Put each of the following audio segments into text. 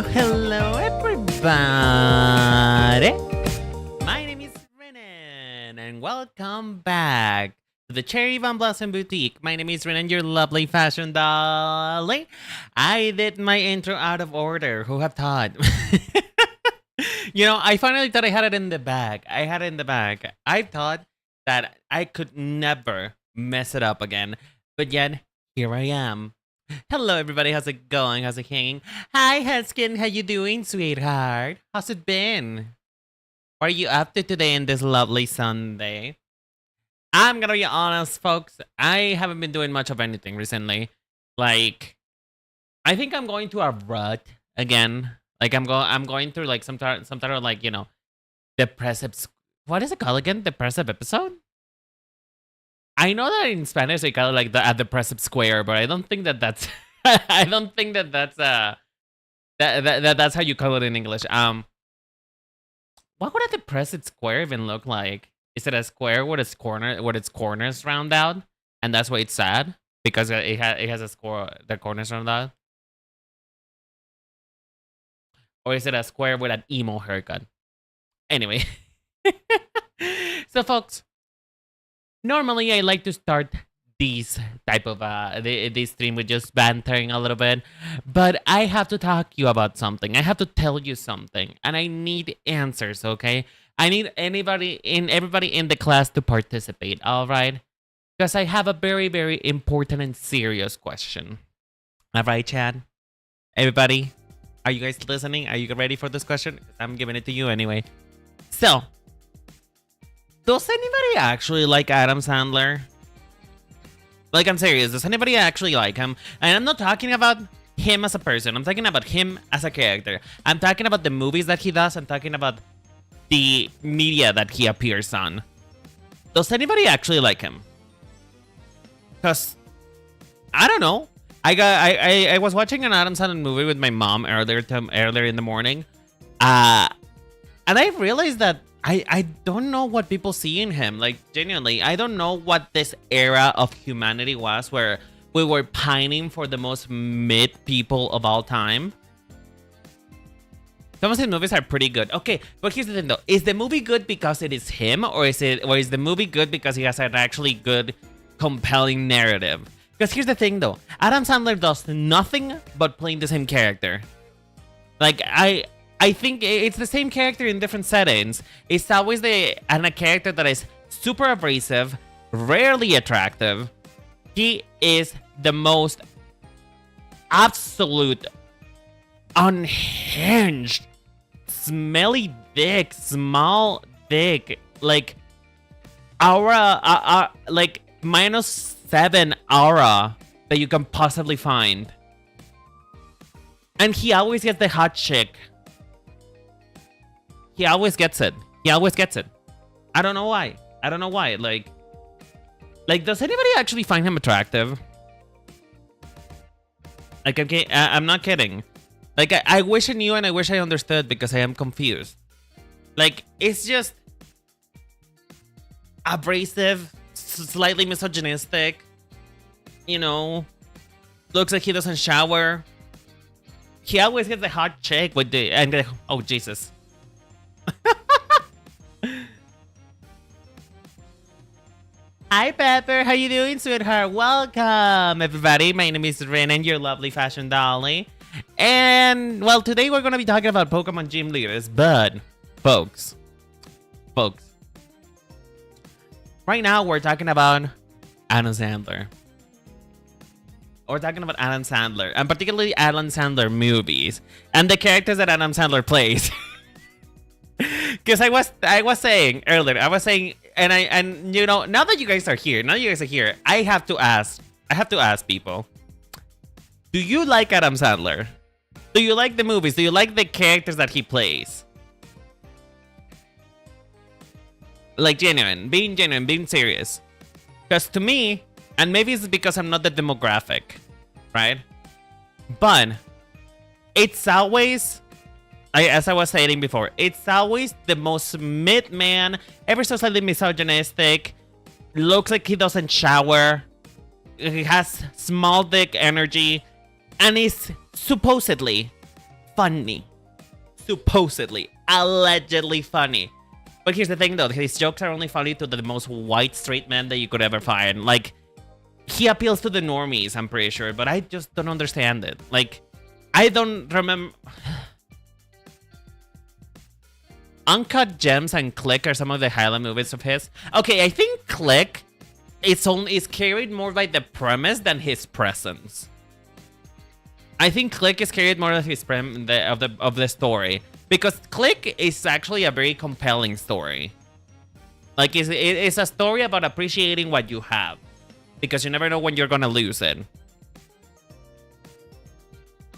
hello, everybody. My name is Renan, and welcome back to the Cherry Von Blossom Boutique. My name is Renan, your lovely fashion dolly. I did my intro out of order. Who have thought? I finally thought I had it in the bag. I thought that I could never mess it up again, but yet here I am. Hello, everybody. How's it going? How's it hanging? Hi, Heskin. How you doing, sweetheart? How's it been? What are you up to today in this lovely Sunday? I'm gonna be honest, folks. I haven't been doing much of anything recently. Like, I think I'm going to a rut again. Like, I'm going through like some type of like depressive. What is it called again? Depressive episode. I know that in Spanish they call it like a depressive square, but I don't think that that's I don't think that that's that's how you call it in English. What would a depressive square even look like? Is it a square with its corners round out, and that's why it's sad because it has a square the corners round out, or is it a square with an emo haircut? Anyway, so folks. Normally, I like to start these type of this stream with just bantering a little bit, but I have to talk to you about something. I have to tell you something, and I need answers. Okay, I need everybody in the class to participate. All right, because I have a very, very important and serious question. All right, Chad. Everybody, are you guys listening? Are you ready for this question? I'm giving it to you anyway. So. Does anybody actually like Adam Sandler? Like, I'm serious. Does anybody actually like him? And I'm not talking about him as a person. I'm talking about him as a character. I'm talking about the movies that he does. I'm talking about the media that he appears on. Does anybody actually like him? Because, I don't know. I was watching an Adam Sandler movie with my mom earlier in the morning. And I realized that I don't know what people see in him. Like, genuinely, I don't know what this era of humanity was where we were pining for the most mid people of all time. Some of his movies are pretty good. Okay, but here's the thing though. Is the movie good because it is him, or is the movie good because he has an actually good, compelling narrative? Because here's the thing though. Adam Sandler does nothing but playing the same character. Like, I think it's the same character in different settings. It's always a character that is super abrasive, rarely attractive. He is the most absolute, unhinged, smelly dick, small dick, like aura, like -7 aura that you can possibly find. And he always gets the hot chick. He always gets it. I don't know why. Like, does anybody actually find him attractive? Like, okay, I'm not kidding. Like, I wish I knew and I wish I understood because I am confused. Like, it's just abrasive, slightly misogynistic. Looks like he doesn't shower. He always gets the hot chick with oh Jesus. Hi Pepper, how you doing, sweetheart? Welcome everybody. My name is Renan, your lovely fashion dolly. And well, today we're gonna be talking about Pokemon gym leaders, but folks, right now we're talking about Adam Sandler. We're talking about Adam Sandler, and particularly Adam Sandler movies and the characters that Adam Sandler plays. Because I was saying earlier, now that you guys are here, I have to ask people, do you like Adam Sandler? Do you like the movies? Do you like the characters that he plays? Like, being serious. Because to me, and maybe it's because I'm not the demographic, right? But it's always, as I was saying before, it's always the most mid-man, ever so slightly misogynistic, looks like he doesn't shower, he has small dick energy, and is supposedly funny. Supposedly. Allegedly funny. But here's the thing, though. His jokes are only funny to the most white straight man that you could ever find. Like, he appeals to the normies, I'm pretty sure. But I just don't understand it. Like, I don't remember... Uncut Gems and Click are some of the highlight movies of his. Okay, I think Click is carried more by the premise than his presence. I think Click is carried more of his of the story, because Click is actually a very compelling story. Like it's a story about appreciating what you have, because you never know when you're gonna lose it.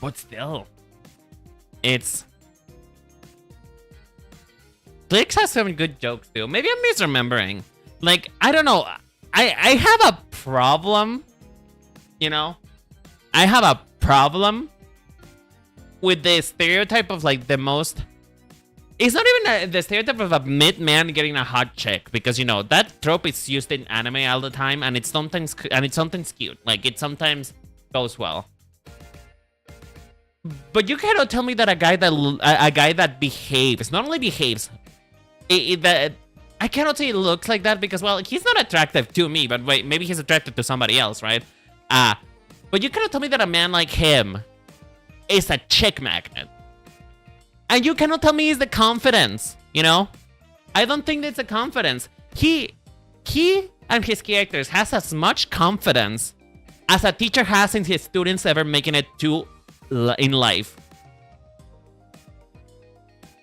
But still, it's Click has some good jokes too. Maybe I'm misremembering. Like I don't know. I have a problem. You know, I have a problem with the stereotype of like the most. It's not even the stereotype of a mid-man getting a hot chick, because you know that trope is used in anime all the time, and it's sometimes cute. Like it sometimes goes well. But you cannot tell me that a guy that behaves, not only behaves, that I cannot say it looks like that, because well, he's not attractive to me, but wait, maybe he's attracted to somebody else, right? But you cannot tell me that a man like him is a chick magnet. And you cannot tell me it's the confidence, you know? I don't think it's the confidence. He and his characters has as much confidence as a teacher has in his students ever making it to in life.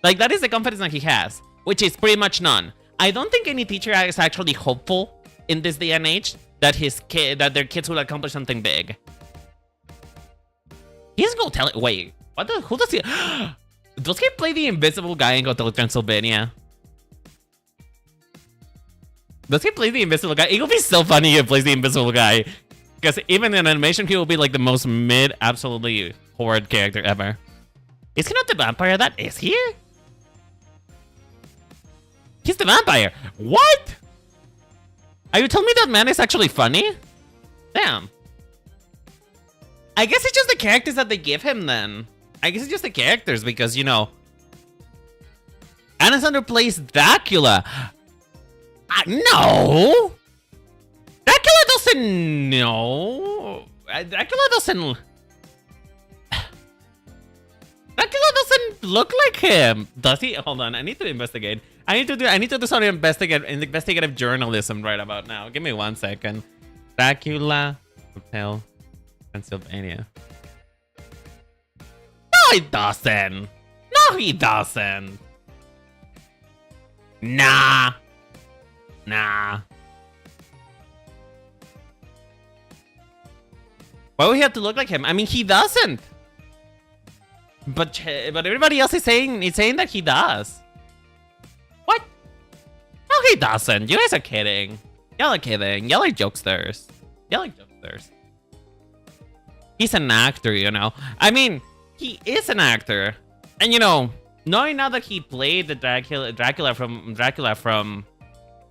Like, that is the confidence that he has, which is pretty much none. I don't think any teacher is actually hopeful in this day and age that their kids will accomplish something big. He's gonna tell it. Wait, who does he? Does he play the invisible guy in Hotel Transylvania? Does he play the invisible guy? It would be so funny if he plays the invisible guy, because even in animation, he will be like the most absolutely horrid character ever. Is he not the vampire? That is he? He's the vampire. What? Are you telling me that man is actually funny? Damn. I guess it's just the characters that they give him then. I guess it's just the characters, because, you know, Alexander plays Dracula. No! Dracula doesn't know. Dracula doesn't look like him. Does he? Hold on, I need to investigate. I need to do some investigative journalism right about now. Give me 1 second. Dracula Hotel Transylvania. No, he doesn't. No, he doesn't. Nah. Why would he have to look like him? I mean, he doesn't. But everybody else is saying that he does. What? No, he doesn't. You guys are kidding. Y'all are kidding. Y'all are jokesters. He's an actor, you know. I mean, he is an actor, and you know, knowing now that he played the Dracula from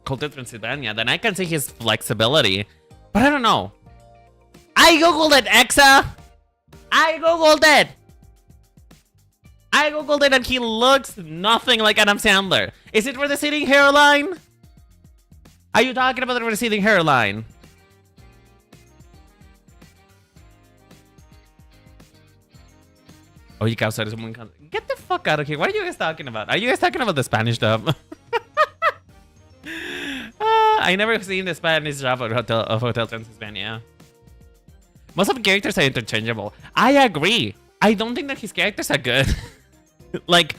Hotel Transylvania, then I can see his flexibility. But I don't know. I googled it, Exa. I googled it, and he looks nothing like Adam Sandler. Is it receding hairline? Are you talking about the receding hairline? Oh, you guys are get the fuck out of here. What are you guys talking about? Are you guys talking about the Spanish dub? I never seen the Spanish dub of Hotel Transylvania. Most of the characters are interchangeable. I agree. I don't think that his characters are good. Like,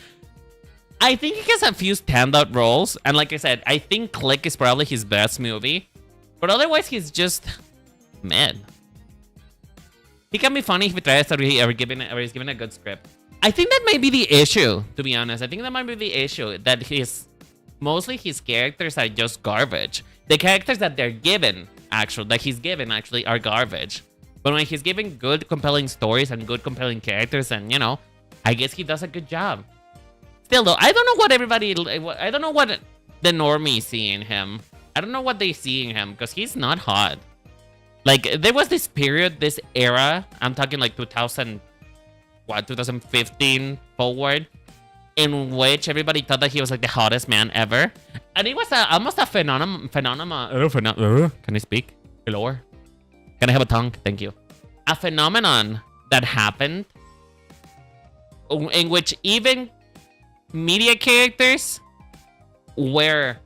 I think he has a few standout roles, and like I said, I think Click is probably his best movie, but otherwise he's just mid. He can be funny if he tries to he's given a good script. I think that might be the issue, to be honest. I think that might be the issue, that mostly his characters are just garbage. The characters that he's given actually are garbage. But when he's giving good, compelling stories and good, compelling characters, and you know, I guess he does a good job. Still though, I don't know what the normies see in him. I don't know what they see in him, because he's not hot. Like, there was this period, this era, I'm talking like 2000, what, 2015 forward, in which everybody thought that he was like the hottest man ever. And it was almost a phenomenon. Can I speak? Hello? Can I have a tongue? Thank you. A phenomenon that happened in which even media characters were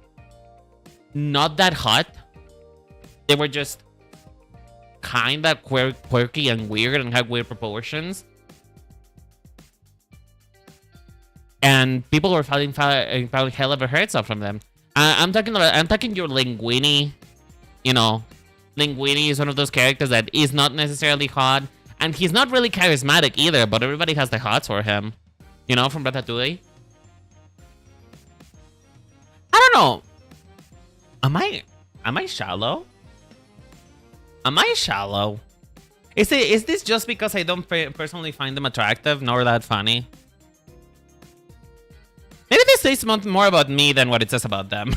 not that hot. They were just kind of quirky and weird and had weird proportions. And people were falling hell of a hurt stuff from them. I'm talking your Linguini. You know, Linguini is one of those characters that is not necessarily hot, and he's not really charismatic either. But everybody has the hots for him. You know, from Ratatouille. I don't know. Am I shallow? Am I shallow? Is this just because I don't personally find them attractive nor that funny? Maybe this says more about me than what it says about them.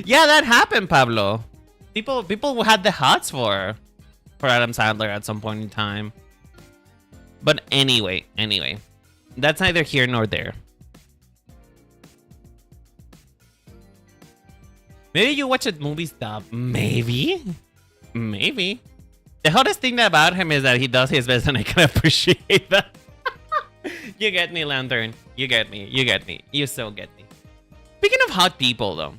Yeah, that happened, Pablo. People had the hots for Adam Sandler at some point in time. But anyway, that's neither here nor there. Maybe you watch a movie stuff. Maybe. The hottest thing about him is that he does his best, and I can appreciate that. You get me, Lantern. You get me. You so get me. Speaking of hot people, though.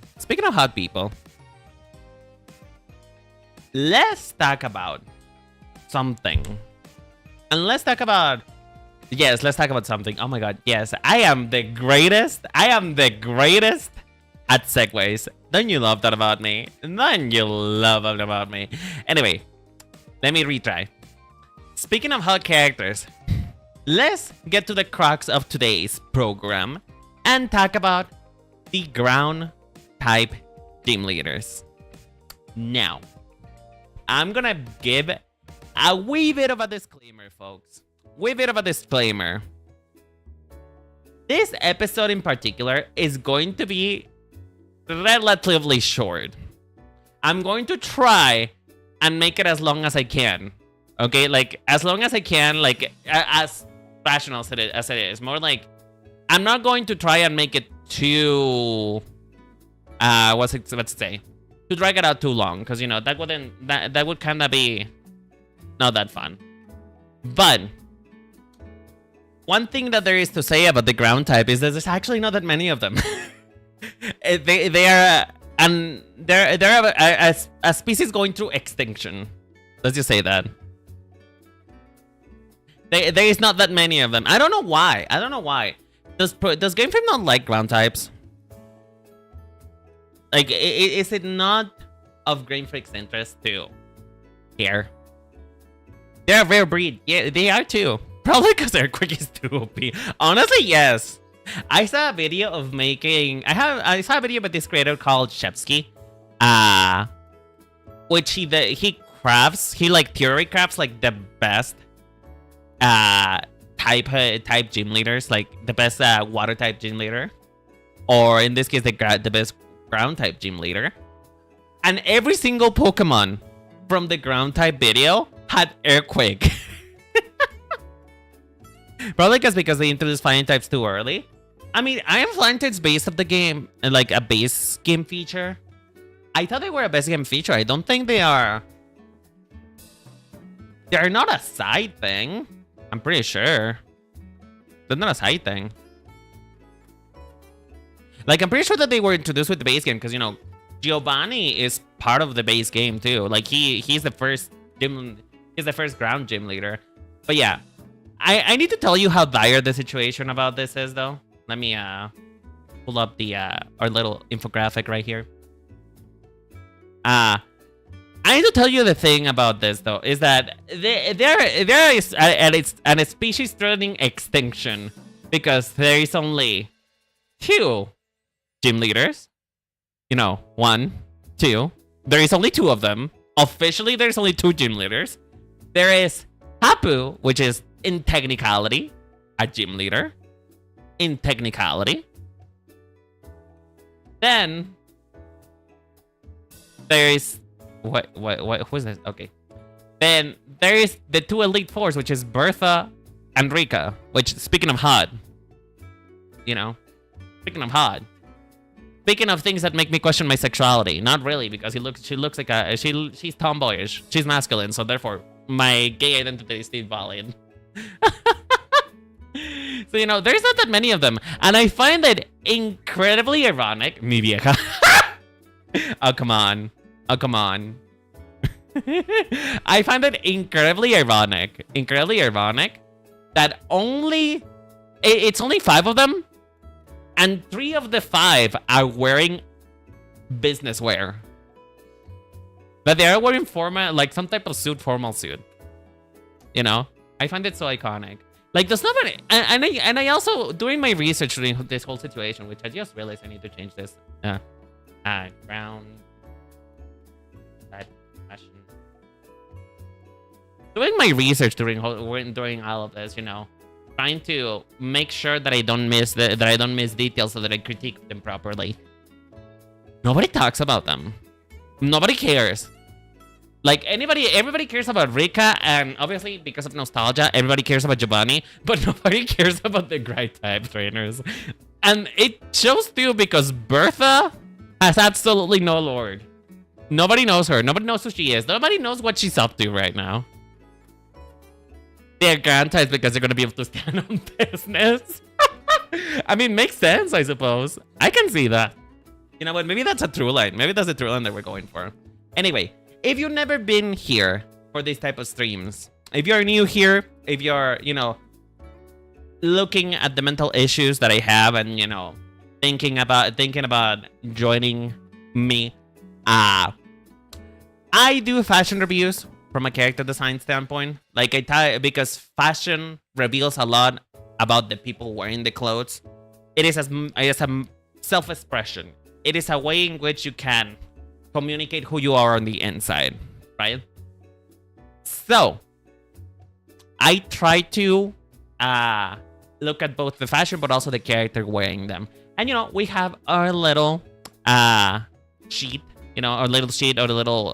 Let's talk about something. And let's talk about... Yes, let's talk about something. Oh my god, yes. I am the greatest at segues. Don't you love that about me? Anyway, let me retry. Speaking of hot characters, let's get to the crux of today's program and talk about the ground type team leaders. Now, I'm gonna give a wee bit of a disclaimer, folks. This episode in particular is going to be relatively short. I'm going to try and make it as long as I can. Okay, like as long as I can, like as rational as it is. More like I'm not going to try and make it too let's say to drag it out too long, because you know that would kind of be not that fun. But one thing that there is to say about the ground type is that there's actually not that many of them. They're a species going through extinction. Let's just say that. There is not that many of them. I don't know why. Does Game Freak not like ground types? Like, is it not of Game Freak's interest to care? They're a rare breed. Yeah, they are too. Probably because their quick is too OP. Honestly, yes. I saw a video of making... I saw a video about this creator called Shepsky. Which he crafts... He like theory crafts like the best type gym leaders. Like the best water type gym leader. Or in this case, the best ground type gym leader. And every single Pokemon from the ground type video had Earthquake. Probably because they introduced flying types too early. I mean, Iron Flying types base of the game, like a base game feature. I thought they were a base game feature. I don't think they are. They're not a side thing. I'm pretty sure. They're not a side thing. Like, I'm pretty sure that they were introduced with the base game because, you know, Giovanni is part of the base game too. Like, he's the first ground gym leader. But yeah, I need to tell you how dire the situation about this is, though. Let me pull up the our little infographic right here. I need to tell you the thing about this, though, is that there is a species threatening extinction because there is only 2 gym leaders. You know, 1, 2. There is only 2 of them. Officially, there's only 2 gym leaders. There is Hapu, which is in technicality a gym leader. In technicality. Then there is what who is this? Okay. Then there is the 2 Elite Fours, which is Bertha and Rika, which, speaking of hot, you know, speaking of hot, speaking of things that make me question my sexuality, not really, because she looks like she's tomboyish, she's masculine, so therefore my gay identity is still valid. So, you know, there's not that many of them, and I find it incredibly ironic. Mi vieja. Oh, come on. Oh, come on. I find it incredibly ironic that it's only 5 of them, and 3 of the 5 are wearing business wear. But they are wearing like some type of formal suit. You know? I find it so iconic. Like, there's nobody, and I also, doing my research during this whole situation, which I just realized I need to change this. Ground type fashion. Doing my research during all of this, you know, trying to make sure that I don't miss details so that I critique them properly. Nobody talks about them. Nobody cares. Like, everybody cares about Rika, and obviously, because of nostalgia, everybody cares about Giovanni, but nobody cares about the Gray type trainers. And it shows too, because Bertha has absolutely no lord. Nobody knows her. Nobody knows who she is. Nobody knows what she's up to right now. They're grand types because they're going to be able to stand on business. I mean, makes sense, I suppose. I can see that. You know what? Maybe that's a true line. Maybe that's a true line that we're going for. Anyway. If you've never been here for this type of streams, if you're new here, if you're, you know, looking at the mental issues that I have and, you know, thinking about joining me, I do fashion reviews from a character design standpoint. Like, because fashion reveals a lot about the people wearing the clothes. It is a self-expression. It is a way in which you can communicate who you are on the inside, right? So, I try to look at both the fashion but also the character wearing them. And, you know, we have our little sheet, you know, our little sheet or the little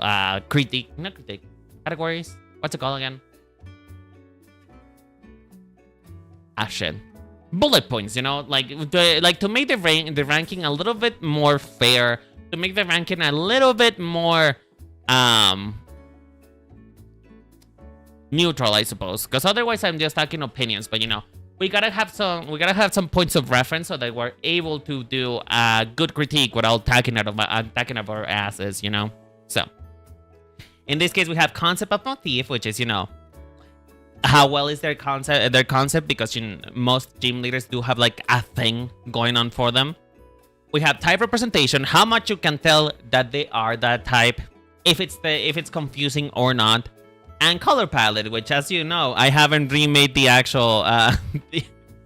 categories. What's it called again? Shit. Bullet points, you know, like to make the ranking a little bit more fair, to make the ranking a little bit more neutral, I suppose, because otherwise I'm just talking opinions. But, you know, we gotta have some points of reference so that we're able to do a good critique without talking out of our asses, you know. So in this case, we have concept of motif, which is, you know, how well is their concept, because, you know, most gym leaders do have like a thing going on for them. We have type representation, how much you can tell that they are that type, if it's confusing or not, and color palette, which, as you know, I haven't remade the actual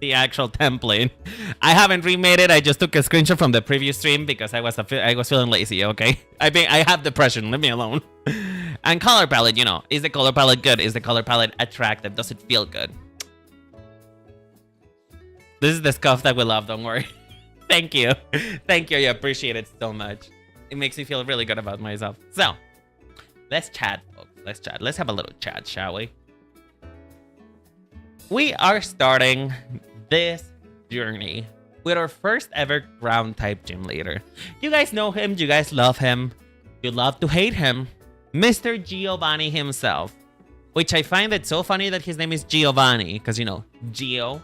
the actual template. I haven't remade it. I just took a screenshot from the previous stream because I was feeling lazy. Okay, I have depression. Leave me alone. And color palette, you know, is the color palette good? Is the color palette attractive? Does it feel good? This is the stuff that we love. Don't worry. Thank you. Thank you. I appreciate it so much. It makes me feel really good about myself. So, let's chat, folks. Let's chat. Let's have a little chat, shall we? We are starting this journey with our first ever ground type gym leader. You guys know him. You guys love him. You love to hate him. Mr. Giovanni himself. Which I find it so funny that his name is Giovanni. Because, you know, Geo,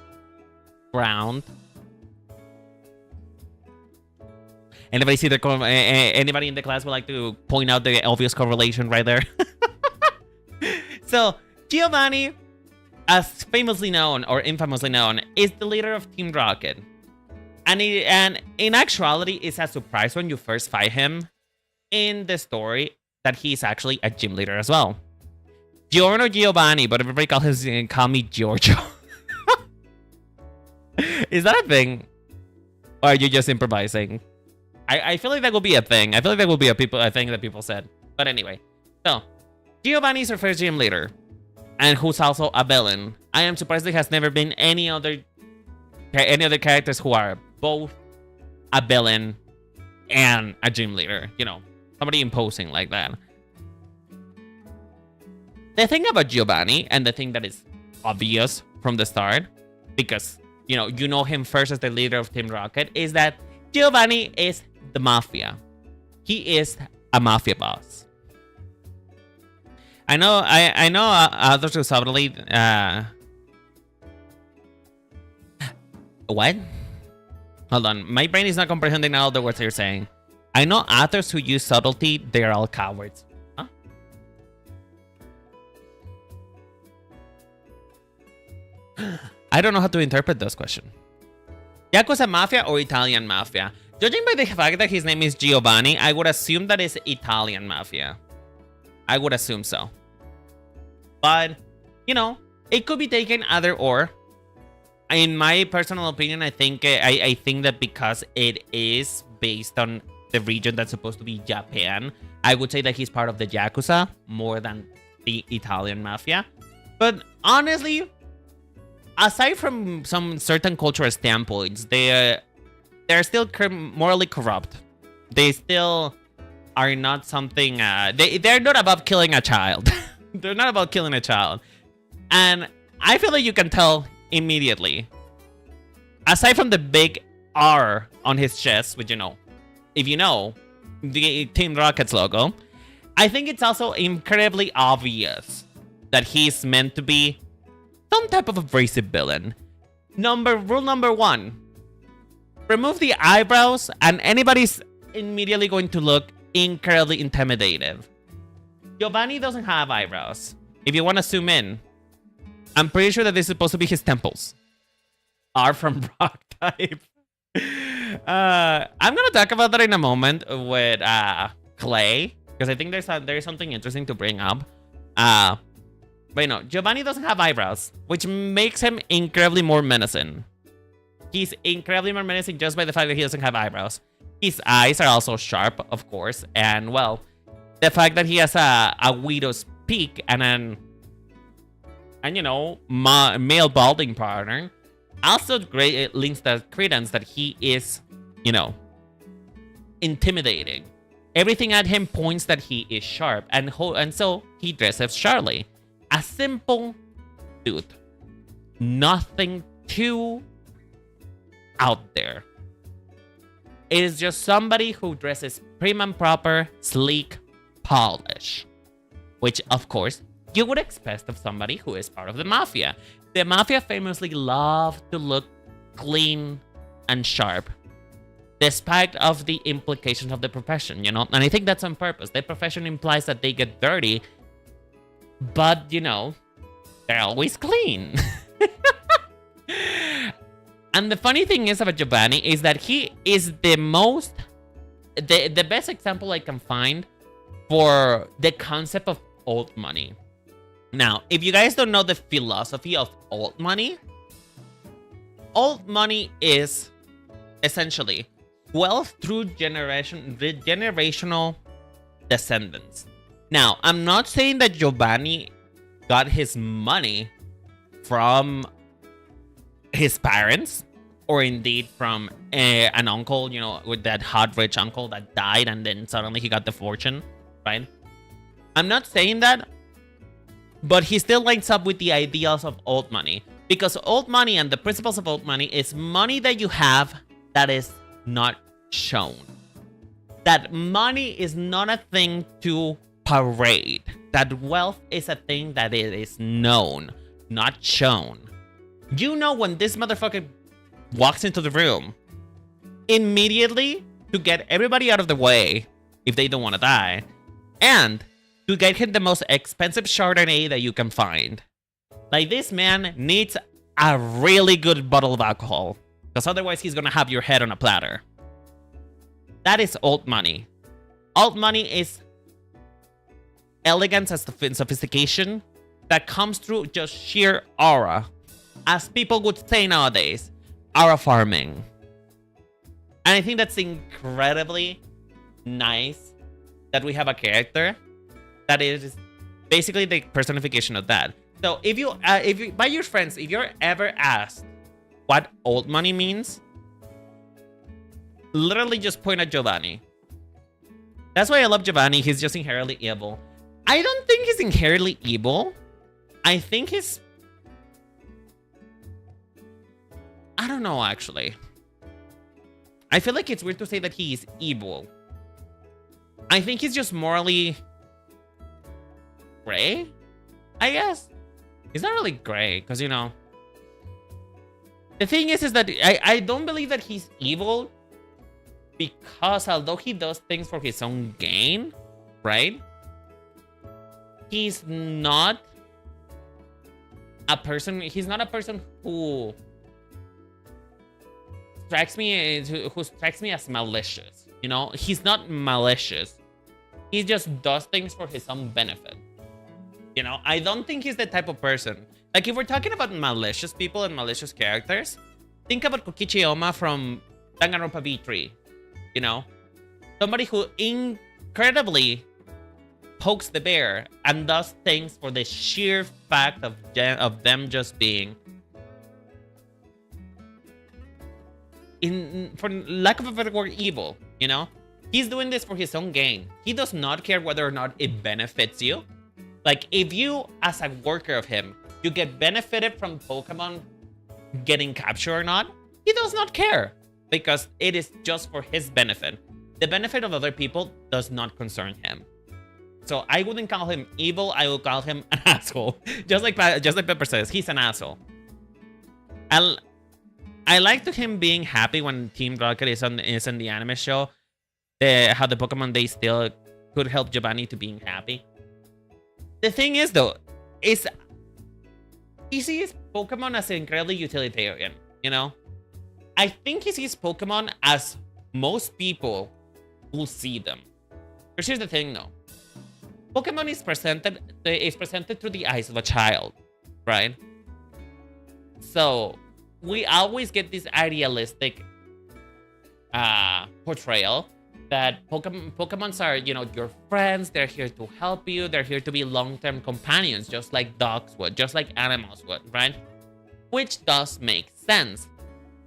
ground. Anybody see anybody in the class would like to point out the obvious correlation right there? So, Giovanni, as famously known or infamously known, is the leader of Team Rocket. And in actuality, it's a surprise when you first fight him in the story that he's actually a gym leader as well. Giorno Giovanni, but everybody call me Giorgio. Is that a thing? Or are you just improvising? I feel like that will be a thing. I feel like that will be a thing that people said. But anyway, so Giovanni's our first gym leader, and who's also a villain. I am surprised there has never been any other characters who are both a villain and a gym leader. You know, somebody imposing like that. The thing about Giovanni, and the thing that is obvious from the start, because you know him first as the leader of Team Rocket, is that Giovanni is the mafia. He is a mafia boss. I know others who subtly what? Hold on, my brain is not comprehending all the words you're saying. I know others who use subtlety, they're all cowards. Huh? I don't know how to interpret this question. Yakuza Mafia or Italian Mafia? Judging by the fact that his name is Giovanni, I would assume that it's Italian Mafia. I would assume so. But, it could be taken either or. In my personal opinion, I think that because it is based on the region that's supposed to be Japan, I would say that he's part of the Yakuza more than the Italian Mafia. But honestly, aside from some certain cultural standpoints, they're still morally corrupt. They still are not something. They're not about killing a child. They're not about killing a child, and I feel like you can tell immediately. Aside from the big R on his chest, which if you know the Team Rocket's logo, I think it's also incredibly obvious that he's meant to be some type of abrasive villain. Rule number 1. Remove the eyebrows and anybody's immediately going to look incredibly intimidative. Giovanni doesn't have eyebrows. If you want to zoom in, I'm pretty sure that this is supposed to be his temples. Are from rock type. I'm gonna talk about that in a moment with Clay, because I think there's something interesting to bring up. But Giovanni doesn't have eyebrows, which makes him incredibly more menacing. He's incredibly more menacing just by the fact that he doesn't have eyebrows. His eyes are also sharp, of course, and well, the fact that he has a widow's peak and male balding pattern also links the credence that he is, intimidating. Everything at him points that he is sharp, and so he dresses sharply. A simple dude. Nothing too out there. It is just somebody who dresses prim and proper, sleek, polished. Which, of course, you would expect of somebody who is part of the mafia. The mafia famously love to look clean and sharp, despite of the implications of the profession, And I think that's on purpose. The profession implies that they get dirty, but, they're always clean. And the funny thing is about Giovanni is that he is the best example I can find for the concept of old money. Now, if you guys don't know the philosophy of old money is essentially wealth through generational descendants. Now, I'm not saying that Giovanni got his money from his parents, or indeed from an uncle, with that hot rich uncle that died and then suddenly he got the fortune, right? I'm not saying that, but he still lines up with the ideals of old money, because old money and the principles of old money is money that you have that is not shown. That money is not a thing to parade. That wealth is a thing that it is known, not shown. When this motherfucker walks into the room, immediately to get everybody out of the way if they don't want to die, and to get him the most expensive Chardonnay that you can find. Like, this man needs a really good bottle of alcohol, because otherwise he's gonna have your head on a platter. That is old money. Old money is elegance and sophistication that comes through just sheer aura. As people would say nowadays, aura farming. And I think that's incredibly nice that we have a character that is basically the personification of that. So if you by your friends, if you're ever asked what old money means, literally just point at Giovanni. That's why I love Giovanni. He's just inherently evil. I don't think he's inherently evil. I think he's I don't know, actually. I feel like it's weird to say that he is evil. I think he's just morally gray, I guess. He's not really gray, because, you know, the thing is that I don't believe that he's evil, because although he does things for his own gain, right? He's not a person who strikes me as malicious. You know, he's not malicious. He just does things for his own benefit. You know, I don't think he's the type of person. Like, if we're talking about malicious people and malicious characters, think about Kokichi Oma from Danganronpa V3. You know, somebody who incredibly pokes the bear and does things for the sheer fact of them just being, for lack of a better word, evil. You know, he's doing this for his own gain. He does not care whether or not it benefits you. Like, if you, as a worker of him, you get benefited from Pokemon getting captured or not, he does not care, because it is just for his benefit. The benefit of other people does not concern him. So I wouldn't call him evil. I would call him an asshole. Just like Pepper says, he's an asshole. I like to him being happy when Team Rocket is in the anime show. How the Pokemon they still could help Giovanni to being happy. The thing is, though, is he sees Pokemon as incredibly utilitarian, you know? I think he sees Pokemon as most people will see them. But here's the thing, though. Pokemon is presented through the eyes of a child, right? So we always get this idealistic portrayal that Pokemons are, you know, your friends. They're here to help you. They're here to be long-term companions, just like dogs would, just like animals would, right? Which does make sense.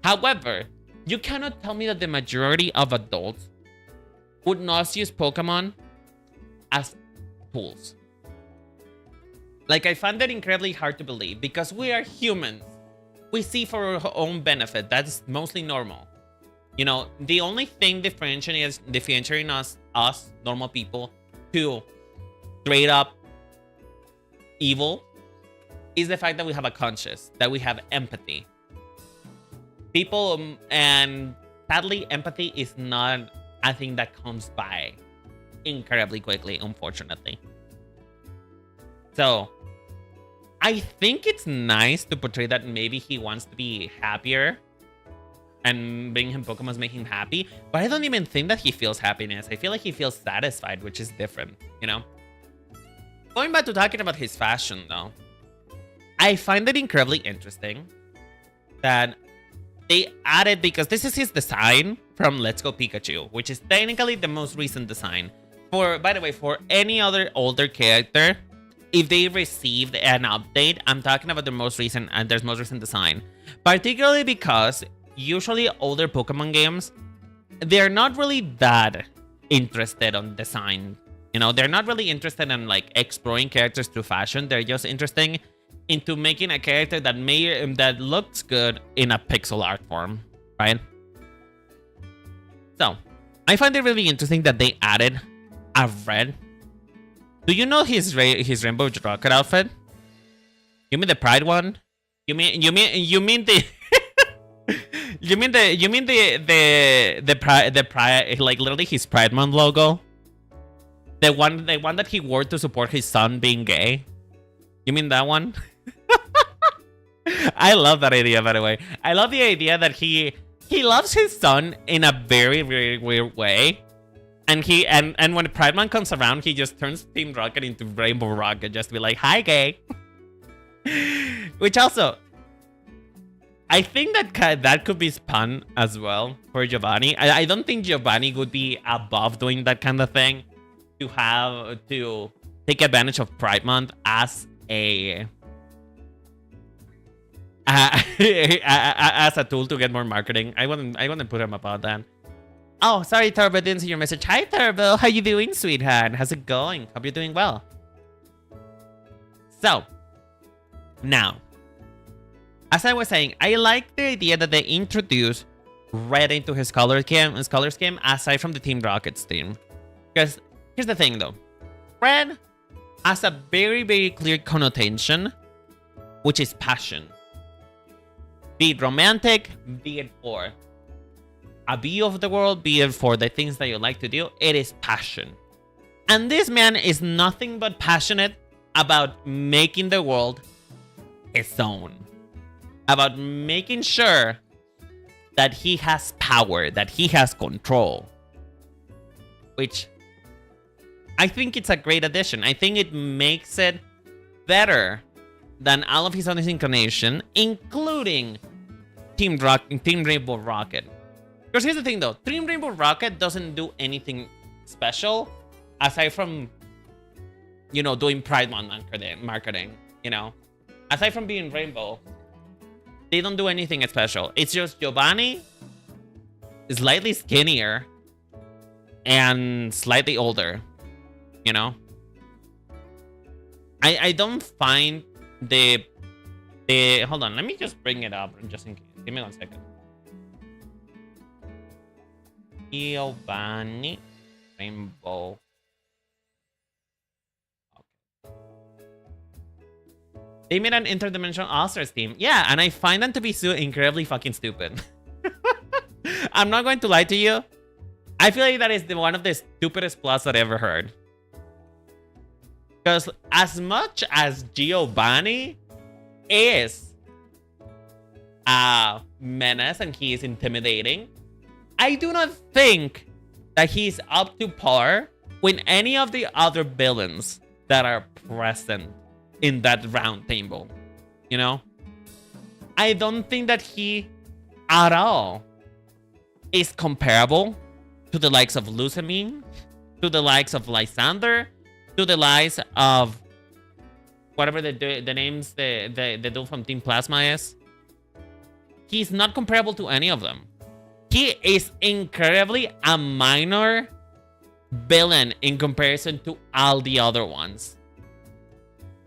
However, you cannot tell me that the majority of adults would not use Pokemon as tools. Like, I find that incredibly hard to believe, because we are humans. We see for our own benefit. That's mostly normal. You know, the only thing differentiating us normal people to straight up evil is the fact that we have a conscience, that we have empathy. People, and sadly, empathy is not a thing that comes by incredibly quickly, unfortunately. So I think it's nice to portray that maybe he wants to be happier, and bringing him Pokemon make him happy, but I don't even think that he feels happiness. I feel like he feels satisfied, which is different, you know? Going back to talking about his fashion, though, I find it incredibly interesting that they added, because this is his design from Let's Go Pikachu, which is technically the most recent design. By the way, for any other older character, if they received an update, I'm talking about their most recent design. Particularly because usually older Pokemon games, they're not really that interested on design. You know, they're not really interested in like exploring characters through fashion. They're just interested into making a character that looks good in a pixel art form, right? So I find it really interesting that they added a red. Do you know his Rainbow Rocket outfit? You mean the Pride one? You mean the you mean the Pride, like literally his Pride Month logo? The one that he wore to support his son being gay? You mean that one? I love that idea, by the way. I love the idea that he loves his son in a very, very weird way. And when Pride Month comes around, he just turns Team Rocket into Rainbow Rocket just to be like, hi, gay. Which also, I think that could be spun as well for Giovanni. I don't think Giovanni would be above doing that kind of thing, to take advantage of Pride Month as a tool to get more marketing. I wouldn't put him about that. Oh, sorry, Turbo, didn't see your message. Hi, Turbo. How you doing, sweetheart? How's it going? Hope you're doing well. So, now, as I was saying, I like the idea that they introduce red into his color scheme, aside from the Team Rocket's theme. Because here's the thing, though. Red has a very, very clear connotation, which is passion. Be it romantic, be it for a view of the world, be it for the things that you like to do, it is passion. And this man is nothing but passionate about making the world his own. About making sure that he has power, that he has control. Which I think it's a great addition. I think it makes it better than all of his other incarnation, including Team Rainbow Rocket. Because here's the thing, though. Team Rainbow Rocket doesn't do anything special aside from, you know, doing Pride Month marketing, you know. Aside from being Rainbow, they don't do anything special. It's just Giovanni, slightly skinnier, and slightly older, you know. I don't find the hold on, let me just bring it up just in case. Give me 1 second. Giovanni Rainbow. Okay. They made an interdimensional All-Stars team. Yeah, and I find them to be so incredibly fucking stupid. I'm not going to lie to you. I feel like that is one of the stupidest plots that I ever heard. Because as much as Giovanni is a menace and he is intimidating, I do not think that he's up to par with any of the other villains that are present in that round table. You know? I don't think that he at all is comparable to the likes of Lusamine, to the likes of Lysander, to the likes of whatever the names the dude from Team Plasma is. He's not comparable to any of them. He is incredibly a minor villain in comparison to all the other ones.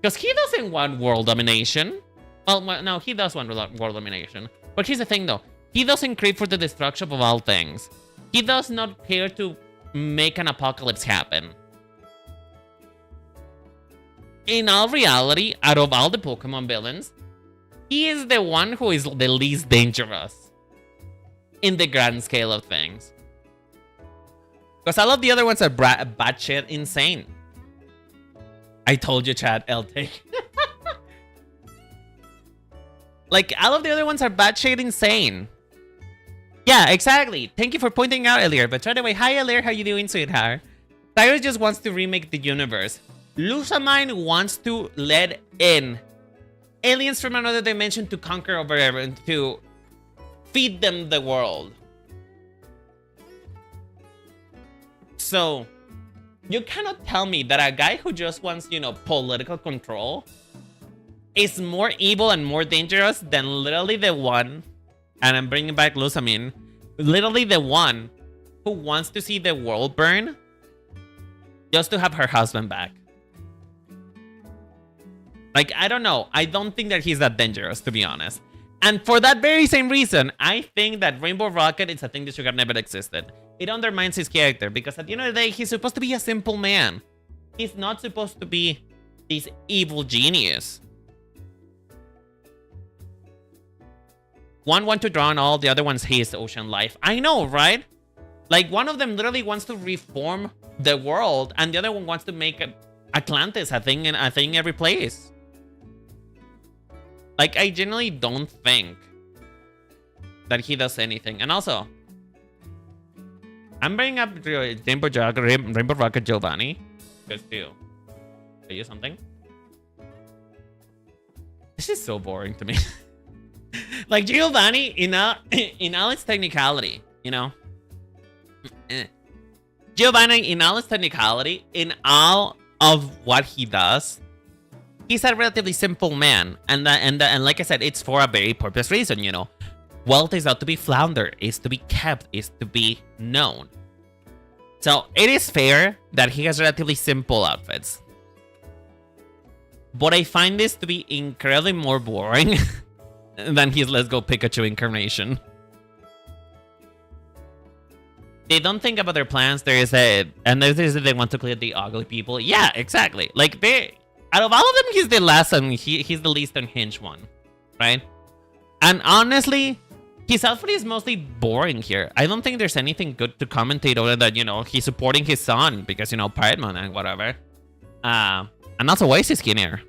Because he doesn't want world domination. Well, no, he does want world domination. But here's the thing, though. He doesn't crave for the destruction of all things. He does not care to make an apocalypse happen. In all reality, out of all the Pokemon villains, he is the one who is the least dangerous in the grand scale of things. Because all of the other ones are batshit insane. I told you, Chad, LT. Like, all of the other ones are batshit insane. Yeah, exactly. Thank you for pointing out, Elir. But by the way, hi, Elir. How you doing, sweetheart? Cyrus just wants to remake the universe. Lusamine wants to let in aliens from another dimension to conquer over everyone, to feed them the world. So, you cannot tell me that a guy who just wants, you know, political control is more evil and more dangerous than literally the one, and I'm bringing back Lusamine, literally the one who wants to see the world burn just to have her husband back. Like, I don't know. I don't think that he's that dangerous, to be honest. And for that very same reason, I think that Rainbow Rocket is a thing that should have never existed. It undermines his character, because at the end of the day, he's supposed to be a simple man. He's not supposed to be this evil genius. One wants to draw on all, the other one's his ocean life. I know, right? Like, one of them literally wants to reform the world, and the other one wants to make Atlantis a thing in every place. Like, I genuinely don't think that he does anything. And also, I'm bringing up Rainbow Rocket Giovanni just to tell you something. This is so boring to me. Like, Giovanni, in all its technicality, you know? Giovanni, in all its technicality, in all of what he does, he's a relatively simple man, and like I said, it's for a very purpose reason, you know. Wealth is not to be floundered, is to be kept, is to be known. So it is fair that he has relatively simple outfits. But I find this to be incredibly more boring than his Let's Go Pikachu incarnation. They don't think about their plans. There is and there's they want to clear the ugly people. Yeah, exactly. Like out of all of them, he's the last and he's the least unhinged one, right? And honestly, his outfit is mostly boring here. I don't think there's anything good to commentate other than, you know, he's supporting his son because, you know, Pirate Man and whatever. And also, why is he skinnier?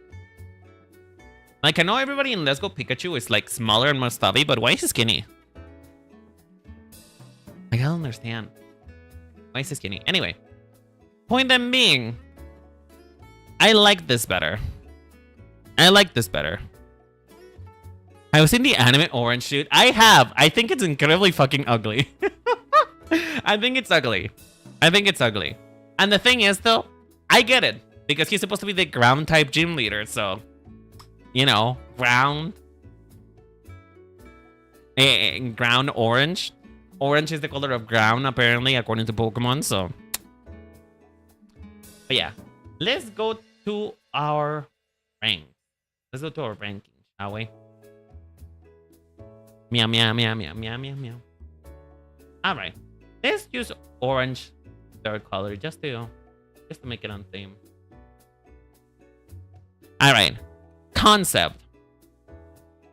Like, I know everybody in Let's Go Pikachu is, like, smaller and more stubby, but why is he skinny? Like, I don't understand. Why is he skinny? Anyway, point them being, I like this better. I like this better. I was in the anime orange suit. I have. I think it's incredibly fucking ugly. I think it's ugly. I think it's ugly. And the thing is, though, I get it. Because he's supposed to be the ground type gym leader, so... You know, ground. Ground orange. Orange is the color of ground, apparently, according to Pokemon, so... But yeah. Let's go to our rank. Let's go to our ranking, shall we? Meow, meow, meow, meow, meow, meow, meow. Alright. Let's use orange third color just to make it on theme. Alright. Concept.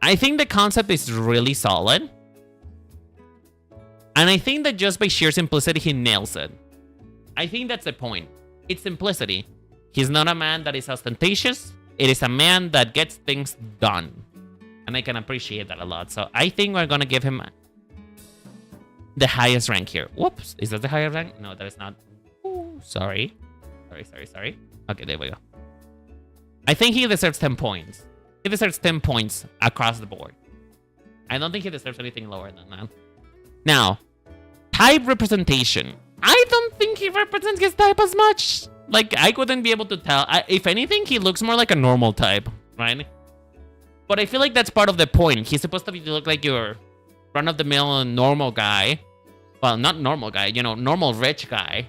I think the concept is really solid. And I think that just by sheer simplicity, he nails it. I think that's the point. It's simplicity. He's not a man that is ostentatious. It is a man that gets things done. And I can appreciate that a lot. So I think we're going to give him the highest rank here. Whoops. Is that the highest rank? No, that is not. Ooh, sorry. Sorry. Okay, there we go. I think he deserves 10 points. He deserves 10 points across the board. I don't think he deserves anything lower than that. Now, type representation. I don't think he represents his type as much. Like, I couldn't be able to tell. If anything, he looks more like a normal type, right? But I feel like that's part of the point. He's supposed to look like your run-of-the-mill normal guy. Well, not normal guy, you know, normal rich guy.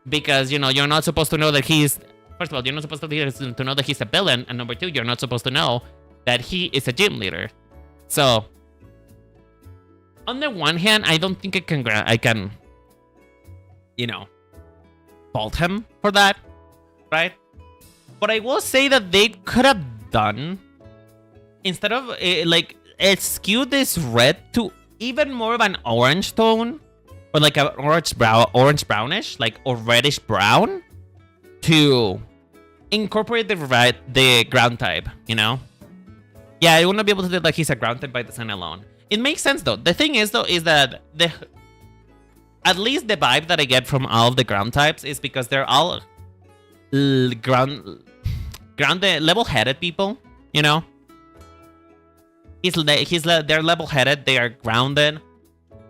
Because, you know, you're not supposed to know that he's... First of all, you're not supposed to know that he's a villain. And number two, you're not supposed to know that he is a gym leader. So, on the one hand, I don't think I can, you know, fault him for that, right? But I will say that they could have done... Instead of, like, skew this red to even more of an orange tone, or like an orange brownish, like, or reddish brown, to incorporate the ground type, you know? Yeah, I wouldn't be able to do like he's a ground type by design alone. It makes sense, though. The thing is, though, is that at least the vibe that I get from all of the ground types is because they're all level-headed people, you know? They're level-headed. They are grounded.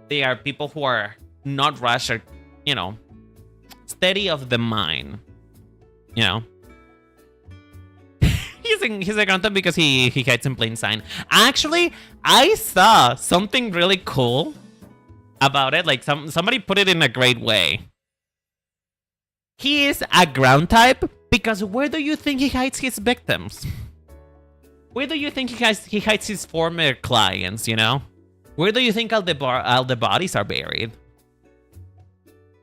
They are people who are not rushed or, you know, steady of the mind. You know, he's a ground type because he hides in plain sight. Actually, I saw something really cool about it. Like somebody put it in a great way. He is a ground type because where do you think he hides his victims? Where do you think he hides his former clients, you know? Where do you think all the bodies are buried?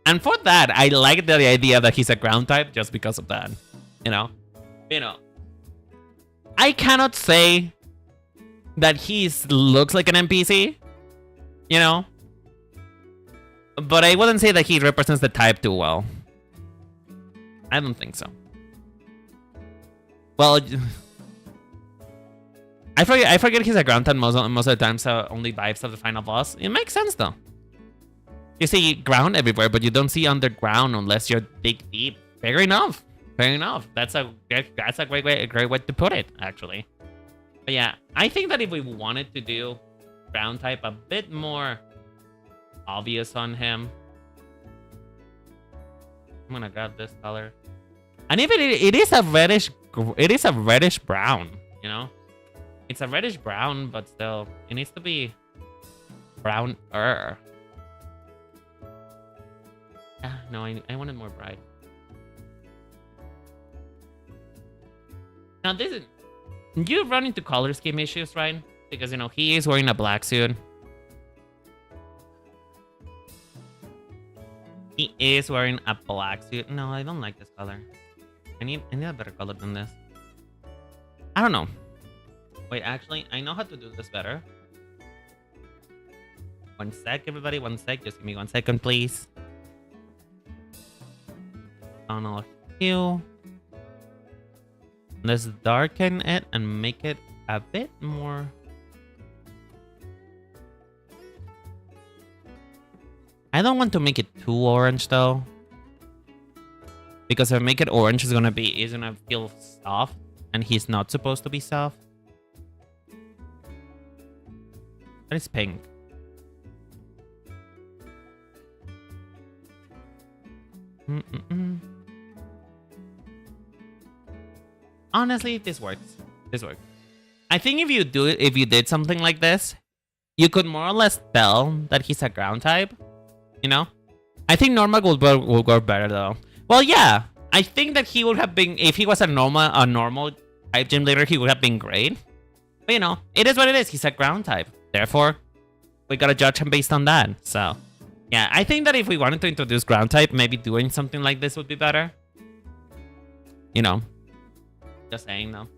And for that, I like the idea that he's a ground type just because of that, you know? I cannot say that he looks like an NPC, you know? But I wouldn't say that he represents the type too well. I don't think so. Well... I forget he's a ground type most of the time, so only vibes of the final boss. It makes sense, though. You see ground everywhere, but you don't see underground unless you dig deep. Fair enough. Fair enough. That's a great way to put it, actually. But yeah, I think that if we wanted to do ground type a bit more obvious on him, I'm gonna grab this color. And even it is a reddish brown, you know? It's a reddish brown, but still, it needs to be browner. No, I wanted more bright. Now, you run into color scheme issues, right? because, you know, he is wearing a black suit. He is wearing a black suit. No, I don't like this color. I need a better color than this. I don't know. Wait, actually, I know how to do this better. One sec, everybody. One sec. Just give me 1 second, please. Tonal hue. Let's darken it and make it a bit more. I don't want to make it too orange though, because if I make it orange, it's gonna feel soft, and he's not supposed to be soft. That is pink. Honestly, this works. This works. I think if you did something like this, you could more or less tell that he's a ground type. You know, I think normal will go better though. Well, yeah, I think that he would have been, if he was a normal type gym leader, he would have been great. But you know, it is what it is. He's a ground type. Therefore, we gotta judge him based on that. So, yeah, I think that if we wanted to introduce ground type, maybe doing something like this would be better. You know, just saying though.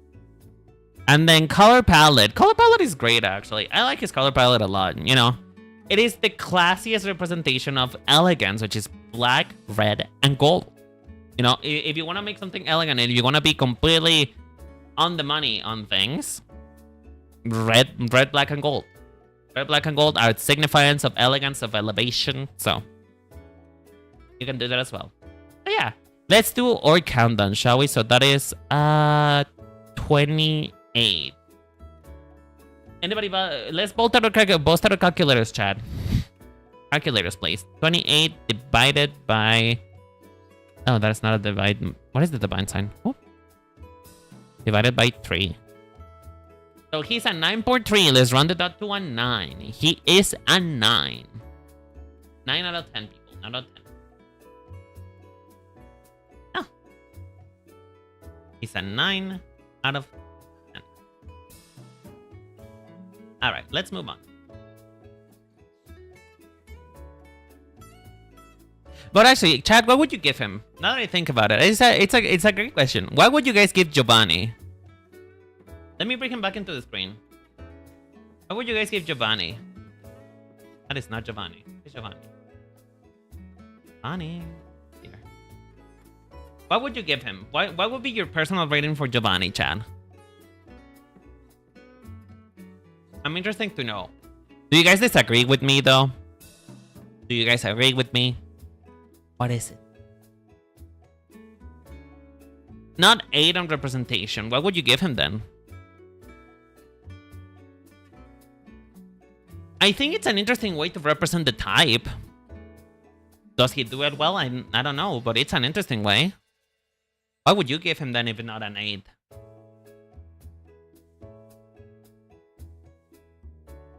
And then color palette. Color palette is great, actually. I like his color palette a lot, you know. It is the classiest representation of elegance, which is black, red, and gold. You know, if you want to make something elegant and you want to be completely on the money on things, red, black, and gold. Red, black, and gold are signifiers of elegance, of elevation. So, you can do that as well. But yeah, let's do our countdown, shall we? So that is 28. Anybody, let's both out our calculators, Chad. Calculators, please. 28 divided by... Oh, that's not a divide. What is the divide sign? Oh. Divided by 3. So he's a 9.3. Let's round it up to a 9. He is a 9. 9 out of 10 people. 9 out of 10. Oh. He's a 9 out of 10. Alright, let's move on. But actually, Chad, what would you give him? Now that I think about it, it's a great question. What would you guys give Giovanni? Let me bring him back into the screen. What would you guys give Giovanni? That is not Giovanni. It's Giovanni. Giovanni. Here. What would you give him? What would be your personal rating for Giovanni, Chad? I'm interested to know. Do you guys disagree with me, though? Do you guys agree with me? What is it? Not 8 on representation. What would you give him, then? I think it's an interesting way to represent the type. Does he do it well? I don't know, but it's an interesting way. What would you give him, then, if not an 8?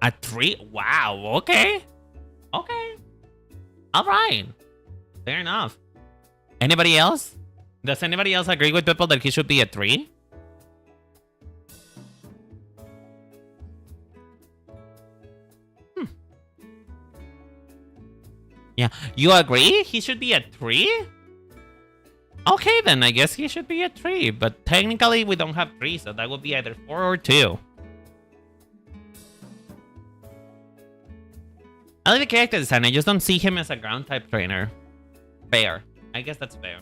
A 3? Wow, okay. Okay. Alright. Fair enough. Anybody else? Does anybody else agree with people that he should be a 3? Yeah, you agree? He should be a 3? Okay, then I guess he should be a 3. But technically, we don't have 3, so that would be either 4 or 2. I like the character design. I just don't see him as a ground type trainer. Fair. I guess that's fair.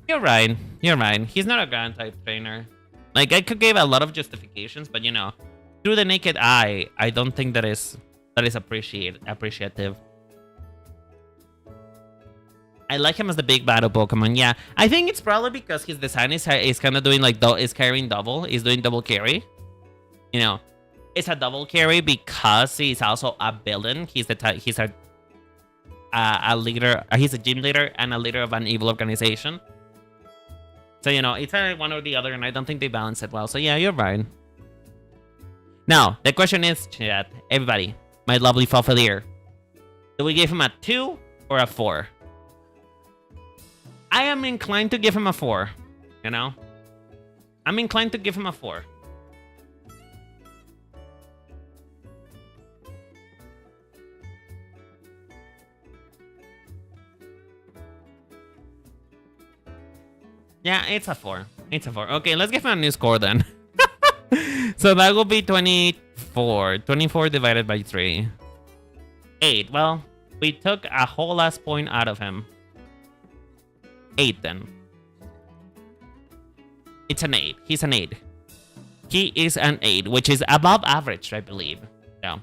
You're right. You're right. He's not a ground type trainer. Like, I could give a lot of justifications, but you know, through the naked eye, I don't think that is appreciative. I like him as the big battle Pokemon. Yeah, I think it's probably because his design is kind of doing like is carrying double. He's doing double carry. You know. It's a double carry because he's also a villain. He's a leader. He's a gym leader and a leader of an evil organization. So you know, it's one or the other, and I don't think they balance it well. So yeah, you're right. Now the question is, chat, everybody, my lovely Fafalier, do we give him a 2 or a 4? I am inclined to give him a 4. You know, I'm inclined to give him a 4. Yeah, it's a 4. It's a 4. Okay, let's give him a new score then. So that will be 24. 24 divided by 3. 8. Well, we took a whole last point out of him. 8 then. It's an 8. He's an 8. He is an 8, which is above average, I believe. Yeah.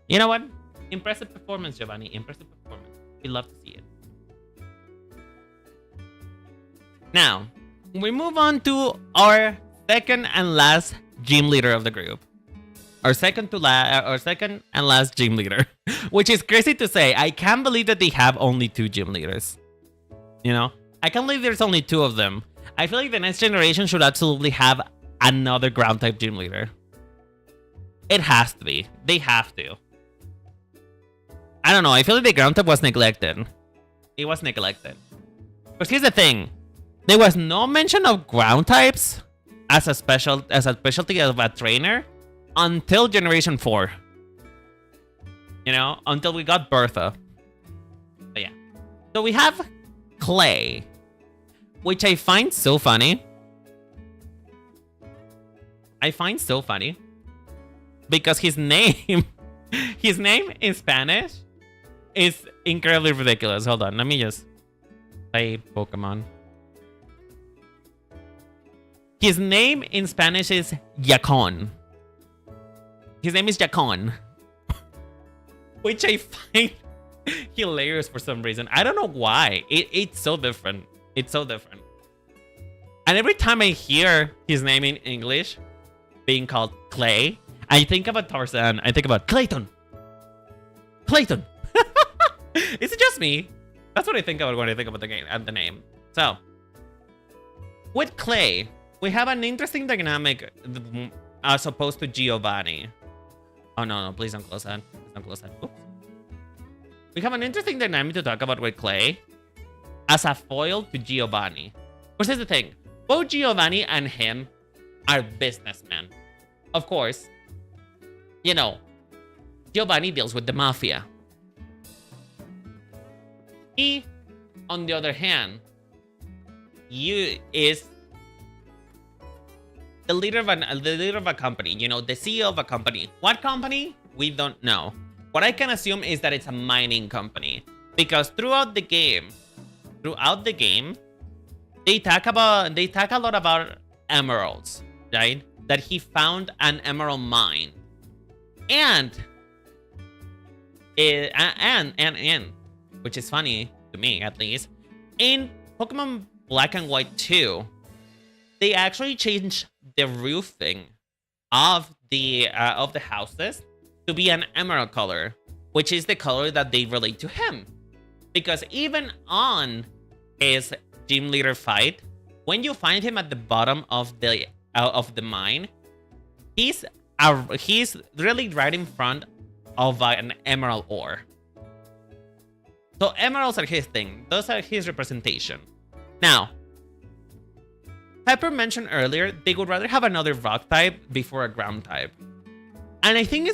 You know what? Impressive performance, Giovanni. Impressive performance. We love to see it. Now, we move on to our second and last gym leader of the group. Our second and last gym leader. Which is crazy to say. I can't believe that they have only 2 gym leaders. You know? I can't believe there's only 2 of them. I feel like the next generation should absolutely have another ground type gym leader. It has to be. They have to. I don't know. I feel like the ground type was neglected. It was neglected. But here's the thing. There was no mention of ground types as a specialty of a trainer until Generation 4. You know, until we got Bertha. But yeah. So we have Clay, which I find so funny. Because his name in Spanish is incredibly ridiculous. Hold on, let me just play Pokemon. His name in Spanish is Yacon. His name is Yacon. Which I find hilarious for some reason. I don't know why. It's so different. It's so different. And every time I hear his name in English being called Clay, I think about Tarzan. I think about Clayton. Clayton. Is it just me? That's what I think about when I think about the game and the name. So, with Clay, we have an interesting dynamic as opposed to Giovanni. Oh, no, please don't close that. Please don't close that. Oops. We have an interesting dynamic to talk about with Clay as a foil to Giovanni. Which is the thing. Both Giovanni and him are businessmen. Of course, you know, Giovanni deals with the mafia. He, on the other hand, is the leader of a company, you know, the CEO of a company. What company? We don't know. What I can assume is that it's a mining company. Because throughout the game, they talk a lot about emeralds, right? That he found an emerald mine. And which is funny to me at least, in Pokemon Black and White 2, they actually changed the roofing of the houses to be an emerald color, which is the color that they relate to him. Because even on his gym leader fight, when you find him at the bottom of the mine, he's really right in front of an emerald ore. So emeralds are his thing. Those are his representation. Now, Pepper mentioned earlier they would rather have another rock type before a ground type. And I think that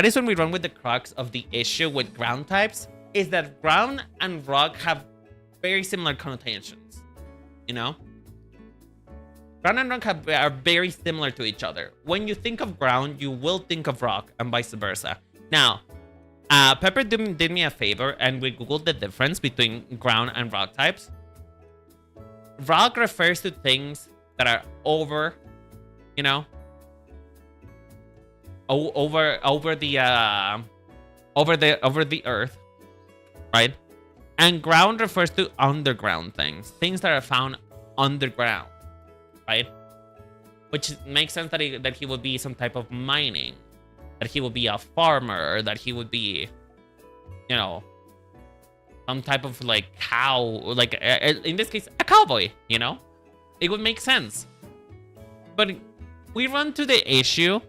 is when we run with the crux of the issue with ground types, is that ground and rock have very similar connotations. You know? Ground and rock are very similar to each other. When you think of ground, you will think of rock, and vice versa. Now, Pepper did me a favor, and we googled the difference between ground and rock types. Rock refers to things that are over, you know, over the earth, right? And ground refers to underground things that are found underground, right? Which makes sense that he would be some type of mining, that he would be a farmer, that he would be, you know, some type of like cow, like in this case, a cowboy, you know? It would make sense. But we run to the issue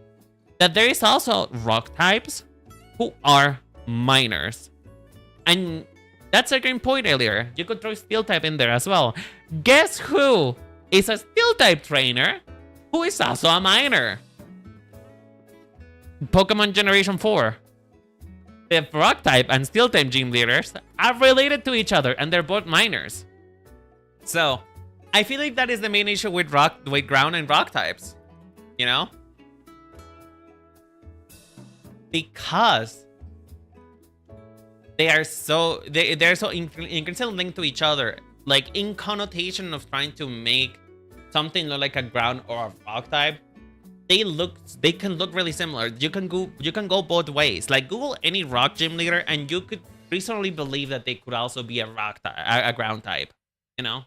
that there is also rock types who are miners. And that's a great point earlier. You could throw steel type in there as well. Guess who is a steel type trainer who is also a miner? Pokemon Generation 4. The rock type and steel type gym leaders are related to each other, and they're both miners. So, I feel like that is the main issue with ground and rock types. You know? Because they're so inconsistently linked to each other. Like in connotation of trying to make something look like a ground or a rock type. They can look really similar. You can go both ways. Like Google any rock gym leader and you could reasonably believe that they could also be a ground type, you know?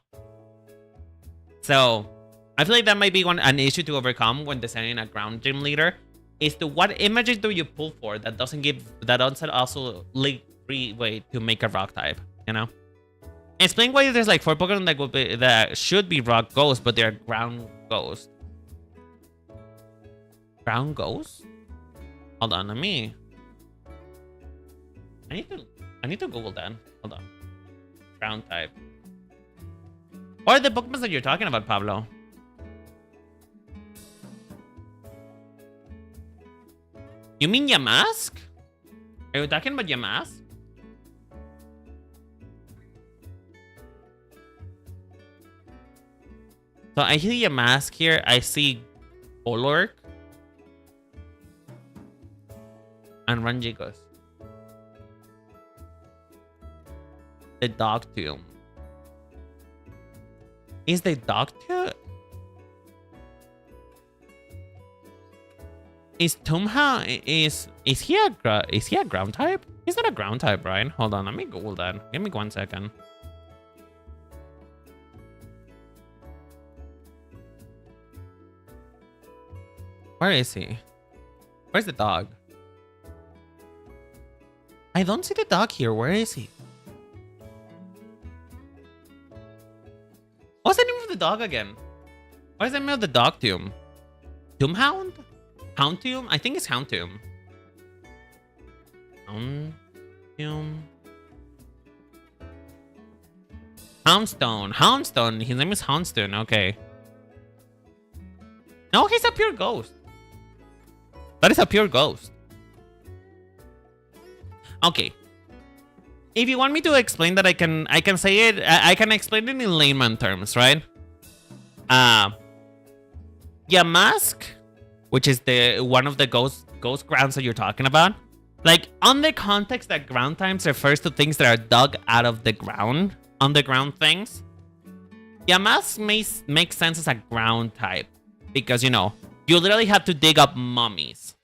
So I feel like that might be an issue to overcome when designing a ground gym leader, is to what images do you pull for that doesn't also lead free way to make a rock type, you know? Explain why there's like 4 Pokemon that should be rock ghosts, but they're ground ghosts. Ground ghost? Hold on, I need to Google that. Hold on. Ground type. What are the Pokemon that you're talking about, Pablo? You mean Yamask? Are you talking about Yamask? So I see Yamask here. I see Golurk. And Ranjigos. The Dogtooth. Is the Dogtooth? Is Toomha is he a ground type? He's not a ground type, right? Hold on, let me Google that. Give me 1 second. Where is he? Where's the dog? I don't see the dog here. Where is he? What's the name of the dog again? What is the name of the dog tomb? Toomhound? Houndtomb? I think it's Houndtomb. Houndtomb. Houndstone. His name is Houndstone. Okay. No, he's a pure ghost. That is a pure ghost. Okay. If you want me to explain that, I can say it. I can explain it in layman terms, right? Yamask, which is one of the ghost grounds that you're talking about. Like, on the context that ground types refers to things that are dug out of the ground, underground things. Yamask makes sense as a ground type because, you know, you literally have to dig up mummies.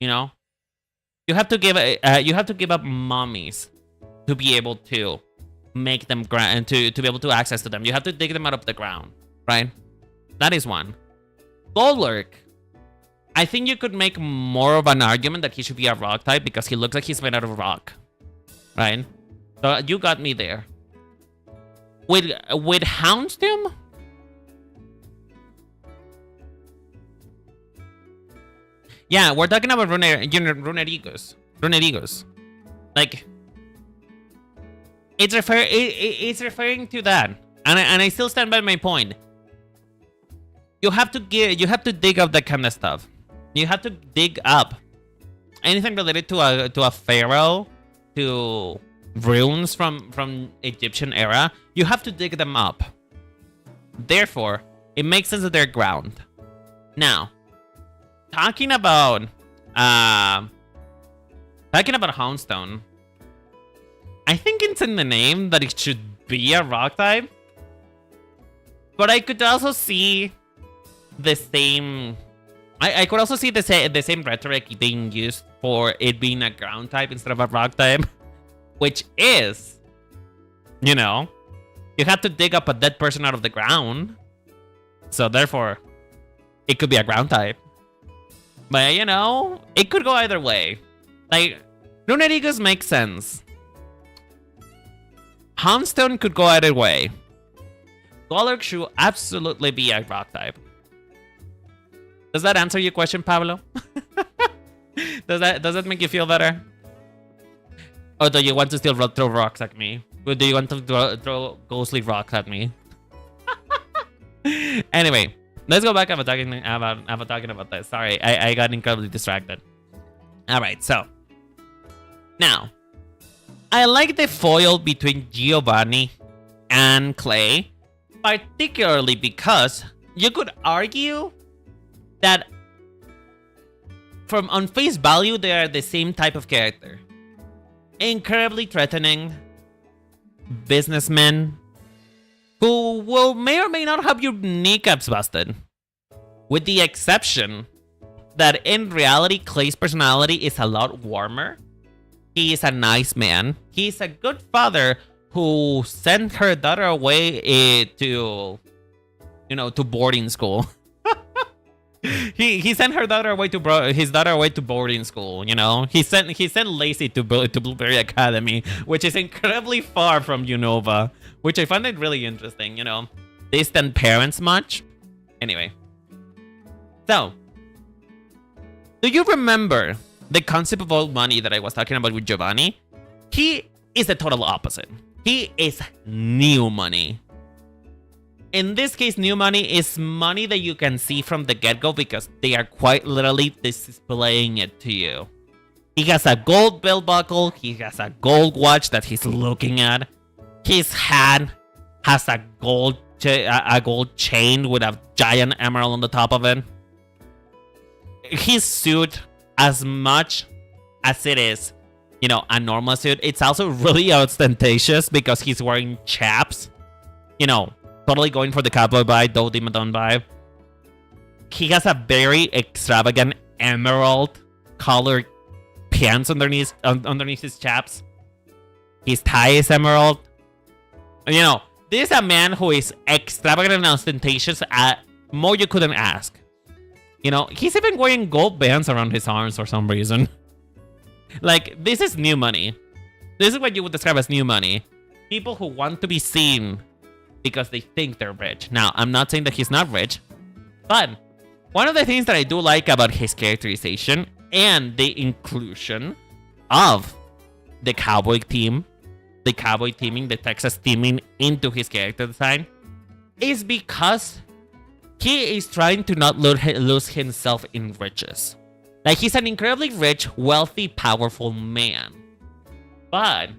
You know, you have to give up mummies to be able to make them ground to be able to access to them. You have to dig them out of the ground, right? That is one. Golurk, I think you could make more of an argument that he should be a rock type because he looks like he's made out of rock, right? So you got me there. With Houndstone, yeah, we're talking about Runerigos. Like, it's referring to that, and I still stand by my point. You have to dig up that kind of stuff. You have to dig up anything related to a pharaoh, to runes from Egyptian era. You have to dig them up. Therefore, it makes sense that they're ground. Now, talking about Houndstone, I think it's in the name that it should be a rock type. But I could also see the same. I could also see the same rhetoric being used for it being a ground type instead of a rock type, which is, you know, you have to dig up a dead person out of the ground, so therefore, it could be a ground type. But you know, it could go either way. Like, Runerigos makes sense. Houndstone could go either way. Golurk should absolutely be a rock type. Does that answer your question, Pablo? Does that make you feel better? Or do you want to still throw rocks at me? Or do you want to throw ghostly rocks at me? Anyway, let's go back. I'm talking about this. Sorry, I got incredibly distracted. All right, so now I like the foil between Giovanni and Clay particularly because you could argue that from on face value, they are the same type of character. Incredibly threatening businessmen who will may or may not have your kneecaps busted. With the exception that in reality, Clay's personality is a lot warmer. He is a nice man. He's a good father who sent her daughter away to boarding school. he sent her daughter away to boarding school. You know, he sent Lacey to Blueberry Academy, which is incredibly far from Unova, which I find it really interesting. You know, distant parents much. Anyway, so do you remember the concept of old money that I was talking about with Giovanni? He is the total opposite. He is new money. In this case, new money is money that you can see from the get-go because they are quite literally displaying it to you. He has a gold belt buckle. He has a gold watch that he's looking at. His hat has a gold chain with a giant emerald on the top of it. His suit, as much as it is, you know, a normal suit, it's also really ostentatious because he's wearing chaps. You know, totally going for the cowboy vibe, Doe Dimmadome vibe. He has a very extravagant emerald colored pants underneath his chaps. His tie is emerald. You know, this is a man who is extravagant and ostentatious at more you couldn't ask. You know, he's even wearing gold bands around his arms for some reason. Like, this is new money. This is what you would describe as new money. People who want to be seen because they think they're rich. Now, I'm not saying that he's not rich, but one of the things that I do like about his characterization and the inclusion of the cowboy teaming, the Texas teaming into his character design is because he is trying to not lose himself in riches. Like, he's an incredibly rich, wealthy, powerful man. But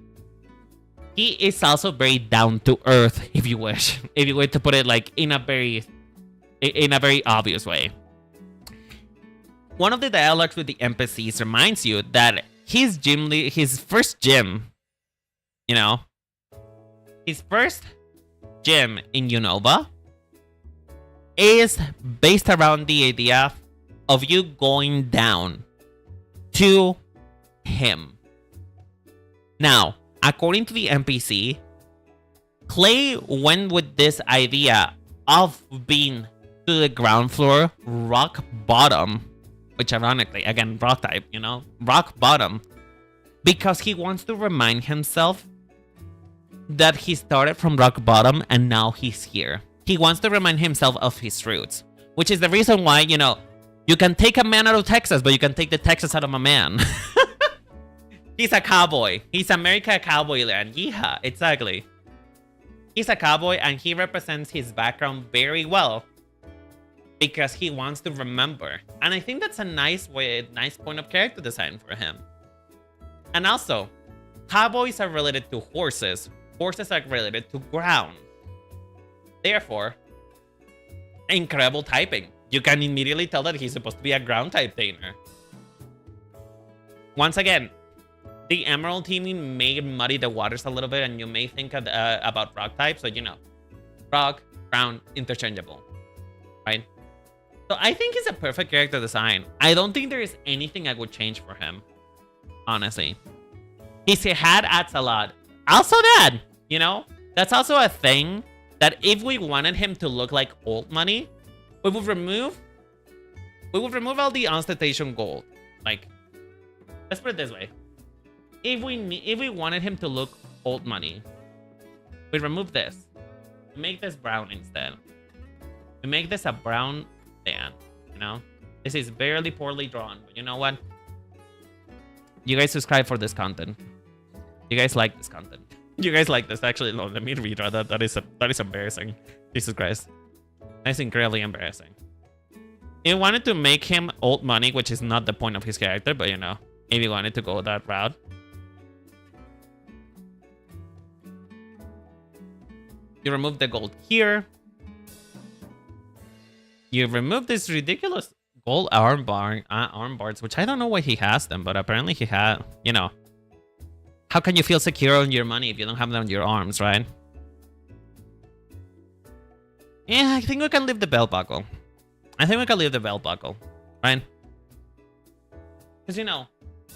he is also very down to earth, if you wish. If you were to put it like in a very obvious way. One of the dialogues with the NPCs reminds you that his first gym, you know, his first gym in Unova is based around the idea of you going down to him. Now, according to the NPC, Clay went with this idea of being to the ground floor, rock bottom, which ironically, again, rock type, you know, rock bottom, because he wants to remind himself that he started from rock bottom and now he's here. He wants to remind himself of his roots, which is the reason why, you know, you can take a man out of Texas, but you can take the Texas out of a man. He's a cowboy. He's America cowboy land. Yeah, exactly. He's a cowboy and he represents his background very well because he wants to remember. And I think that's a nice point of character design for him. And also, cowboys are related to horses. Horses are related to ground. Therefore, incredible typing. You can immediately tell that he's supposed to be a ground type trainer. Once again, the emerald teaming may muddy the waters a little bit, and you may think about rock types. So, you know, rock, ground, interchangeable, right? So I think he's a perfect character design. I don't think there is anything I would change for him, honestly. His hat adds a lot. Also that, you know, that's also a thing that if we wanted him to look like old money, we would remove all the ostentation gold. Like, let's put it this way. If we wanted him to look old money, we remove this. We make this brown instead. We make this a brown band, you know? This is very poorly drawn, but you know what? You guys subscribe for this content. You guys like this content. You guys like this. Actually, no, let me redraw that. That is embarrassing. Jesus Christ. That's incredibly embarrassing. If you wanted to make him old money, which is not the point of his character, but you know, if you wanted to go that route. You remove the gold here. You remove this ridiculous gold arm bars, which I don't know why he has them, but apparently he had, you know. How can you feel secure on your money if you don't have them on your arms, right? Yeah, I think we can leave the belt buckle. I think we can leave the belt buckle, right? Because, you know,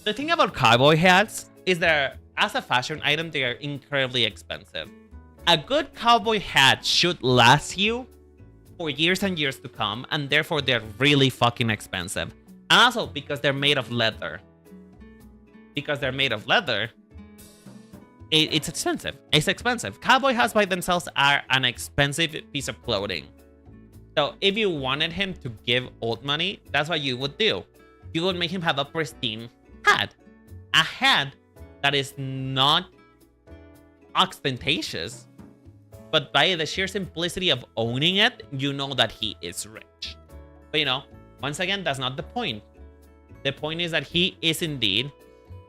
the thing about cowboy hats is that as a fashion item, they are incredibly expensive. A good cowboy hat should last you for years and years to come, and therefore they're really fucking expensive. And also because they're made of leather. Because they're made of leather, it's expensive. It's expensive. Cowboy hats by themselves are an expensive piece of clothing. So if you wanted him to give old money, that's what you would do. You would make him have a pristine hat. A hat that is not ostentatious, but by the sheer simplicity of owning it, you know that he is rich. But, you know, once again, that's not the point. The point is that he is indeed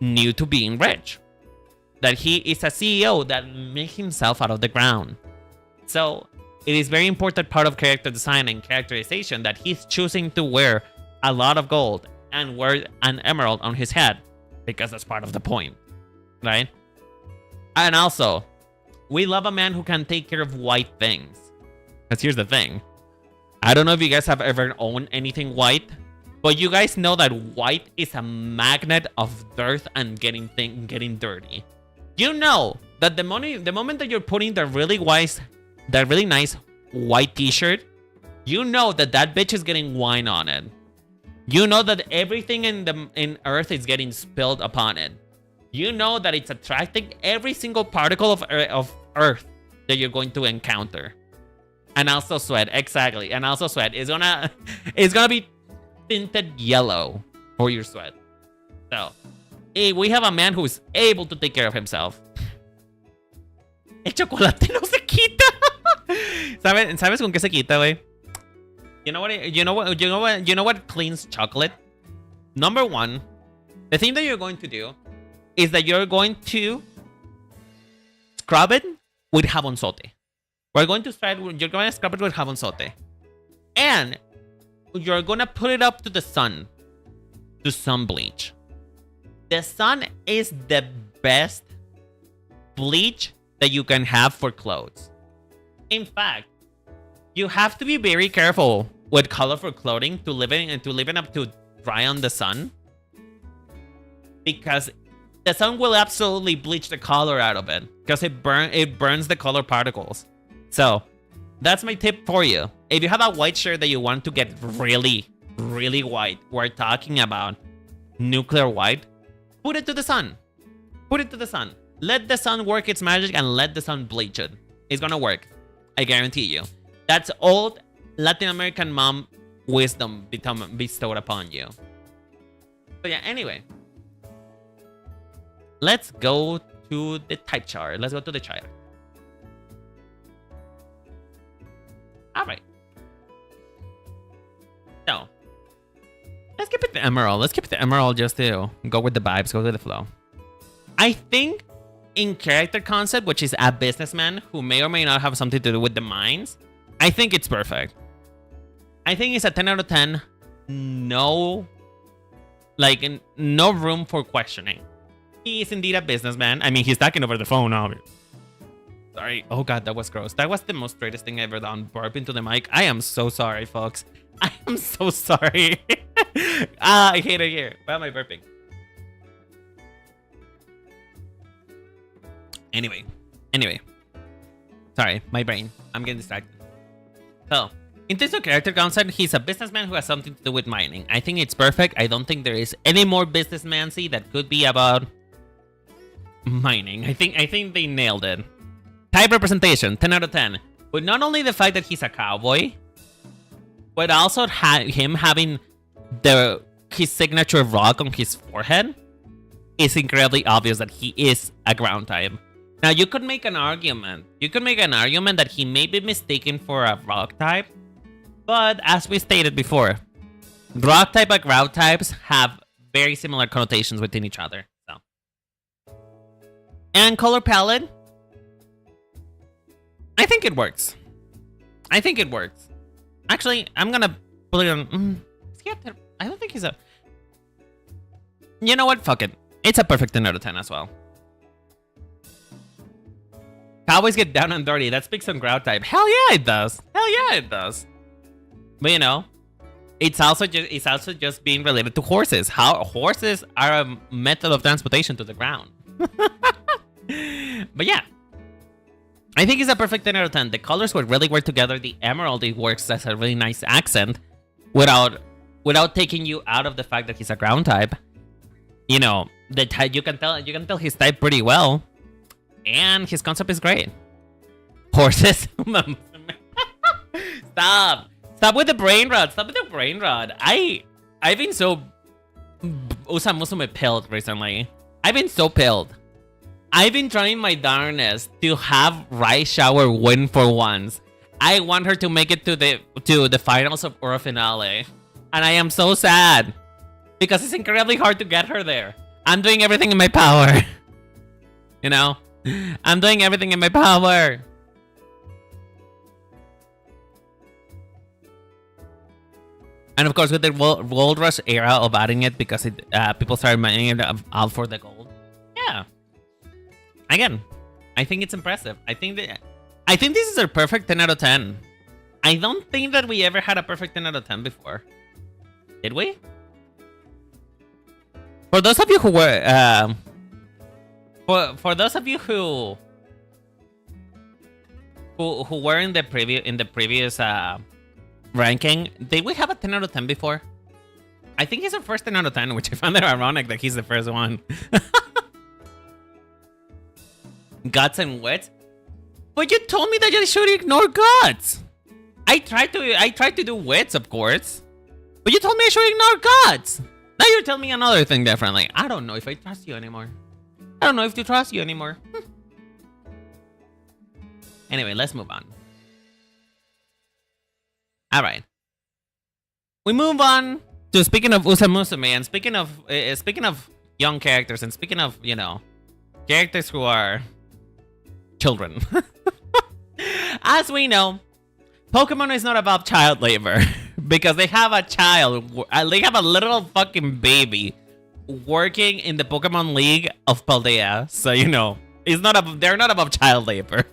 new to being rich. That he is a CEO that made himself out of the ground. So it is very important part of character design and characterization that he's choosing to wear a lot of gold and wear an emerald on his head, because that's part of the point, right? And also, we love a man who can take care of white things. Because here's the thing. I don't know if you guys have ever owned anything white, but you guys know that white is a magnet of dirt and getting dirty. You know that the moment that you're putting the really nice white t-shirt, you know that bitch is getting wine on it. You know that everything in Earth is getting spilled upon it. You know that it's attracting every single particle of Earth that you're going to encounter. And also sweat, exactly. And also sweat is gonna be tinted yellow for your sweat. So, we have a man who is able to take care of himself. El chocolate no se quita. ¿Sabes con qué se quita, güey? You know what cleans chocolate? Number one, the thing that you're going to do is that you're going to scrub it with jabón sote. You're going to scrub it with jabón sote. And you're going to put it up to the sun. To sun bleach. The sun is the best bleach that you can have for clothes. In fact, you have to be very careful with colorful clothing to leave it up to dry on the sun, because the sun will absolutely bleach the color out of it, because it burns the color particles. So that's my tip for you. If you have a white shirt that you want to get really, really white, we're talking about nuclear white, put it to the sun. Put it to the sun. Let the sun work its magic and let the sun bleach it. It's gonna work. I guarantee you. That's old Latin American mom wisdom bestowed upon you. So yeah, anyway. Let's go to the type chart. Let's go to the chart. Alright. So, let's keep it the emerald. Let's keep it the emerald just to go with the vibes, go with the flow. I think in character concept, which is a businessman who may or may not have something to do with the mines, I think it's perfect. I think it's a 10 out of 10. No room for questioning. He is indeed a businessman. I mean, he's talking over the phone, obviously. Sorry. Oh god, that was gross. That was the most greatest thing I've ever done. Burp into the mic. I am so sorry, folks. I am so sorry. I hate it here. Why am I burping? Anyway. Sorry, my brain. I'm getting distracted. So, in terms of character concept, he's a businessman who has something to do with mining. I think it's perfect. I don't think there is any more businessmancy that could be about mining. I think they nailed it. Type representation, 10 out of 10. But not only the fact that he's a cowboy, but also him having his signature rock on his forehead is incredibly obvious that he is a ground type. Now, you could make an argument. That he may be mistaken for a rock type. But as we stated before, rock type and ground types have very similar connotations within each other. So, and color palette, I think it works. I think it works. Actually, I'm gonna put it on. I don't think he's a. You know what? Fuck it. It's a perfect 10 out of 10 as well. Cowboys get down and dirty. That speaks on ground type. Hell yeah, it does. Hell yeah, it does. But you know, it's also just being related to horses. How horses are a method of transportation to the ground. But yeah, I think it's a perfect 10 out of 10. The colors would really work together. The emerald, it works as a really nice accent without taking you out of the fact that he's a ground type. You know, the type you can tell his type pretty well, and his concept is great. Horses. Stop with the brain rot. Stop with the brain rot. I've been so Usamusume pilled recently. I've been so pilled. I've been trying my darnest to have Rai Shower win for once. I want her to make it to the finals or a finale. And I am so sad. Because it's incredibly hard to get her there. I'm doing everything in my power. You know? I'm doing everything in my power. And of course, with the Gold Rush era of adding it, because people started mining it out for the gold. Yeah. Again, I think it's impressive. I think this is a perfect 10 out of 10. I don't think that we ever had a perfect 10 out of 10 before. Did we? For those of you who were, for those of you who were in the previous ranking, did we have a 10 out of 10 before? I think he's the first 10 out of 10, which I found it ironic that he's the first one. Guts and wits? But you told me that you should ignore guts. I tried to do wits, of course. But you told me I should ignore guts. Now you're telling me another thing differently. I don't know if I trust you anymore. I don't know if to trust you anymore. Anyway, let's move on. Alright. We move on to speaking of Usamusume and speaking of young characters and speaking of, you know, characters who are children. As we know, Pokemon is not about child labor. Because they have a child, they have a little fucking baby working in the Pokemon League of Paldea. So, you know, they're not about child labor.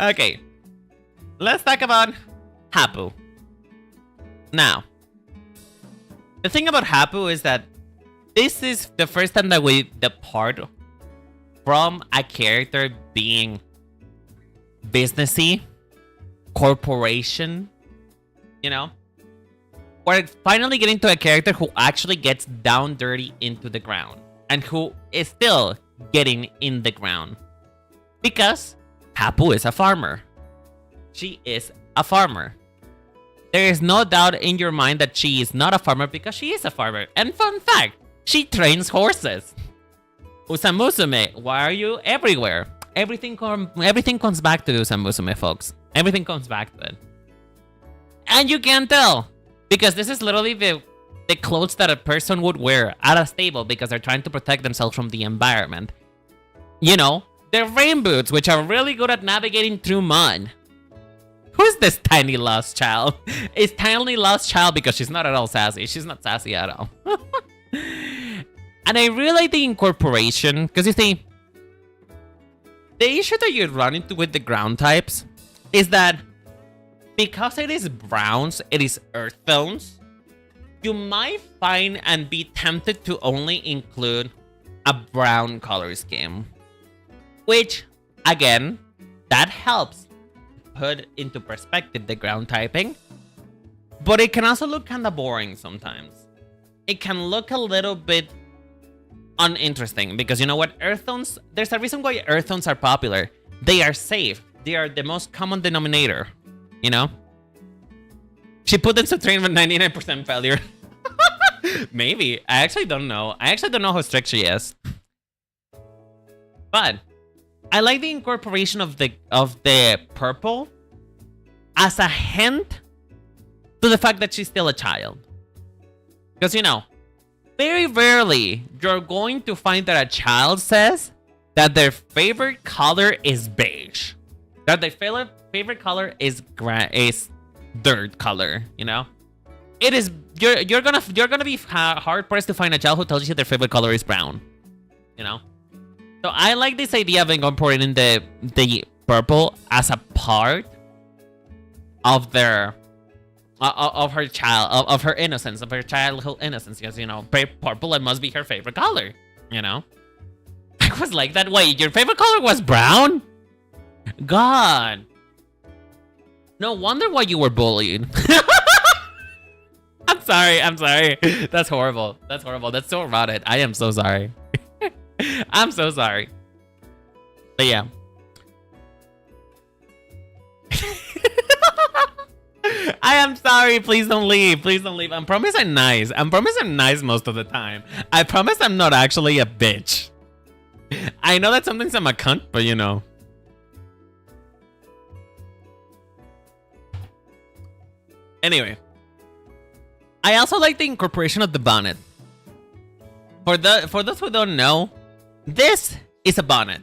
Okay, let's talk about Hapu. Now, the thing about Hapu is that this is the first time that we depart from a character being businessy, corporation, you know? We're finally getting to a character who actually gets down dirty into the ground and who is still getting in the ground. Because Hapu is a farmer. She is a farmer. There is no doubt in your mind that she is not a farmer because she is a farmer. And fun fact, she trains horses. Usamusume, why are you everywhere? Everything comes back to Usamusume, folks. Everything comes back to it. And you can't tell. Because this is literally the clothes that a person would wear at a stable because they're trying to protect themselves from the environment. You know, they're rain boots, which are really good at navigating through mud. Who's this tiny lost child? It's tiny lost child because she's not at all sassy. She's not sassy at all. And I really like the incorporation, because you see, the issue that you run into with the ground types is that because it is browns, it is earth tones, you might find and be tempted to only include a brown color scheme. Which, again, that helps put into perspective the ground typing. But it can also look kind of boring sometimes. It can look a little bit uninteresting because you know what? Earth tones, there's a reason why earth tones are popular. They are safe. They are the most common denominator. You know? She put them to train with 99% failure. Maybe. I actually don't know. I actually don't know how strict she is. But I like the incorporation of the purple as a hint to the fact that she's still a child. Because, you know, very rarely you're going to find that a child says that their favorite color is beige. That their favorite color is dirt color, you know? It is you're gonna be hard pressed to find a child who tells you their favorite color is brown. You know? So I like this idea of incorporating the purple as a part of their of her innocence, of her childhood innocence, because you know, purple, it must be her favorite color, you know? I was like that. Wait, your favorite color was brown? God. No wonder why you were bullied. I'm sorry. That's horrible. That's so erotic. I am so sorry. I'm so sorry. But yeah. I am sorry. Please don't leave. I promise I'm nice. Most of the time. I promise I'm not actually a bitch. I know that sometimes I'm a cunt, but you know. Anyway. I also like the incorporation of the bonnet. For those who don't know, this is a bonnet.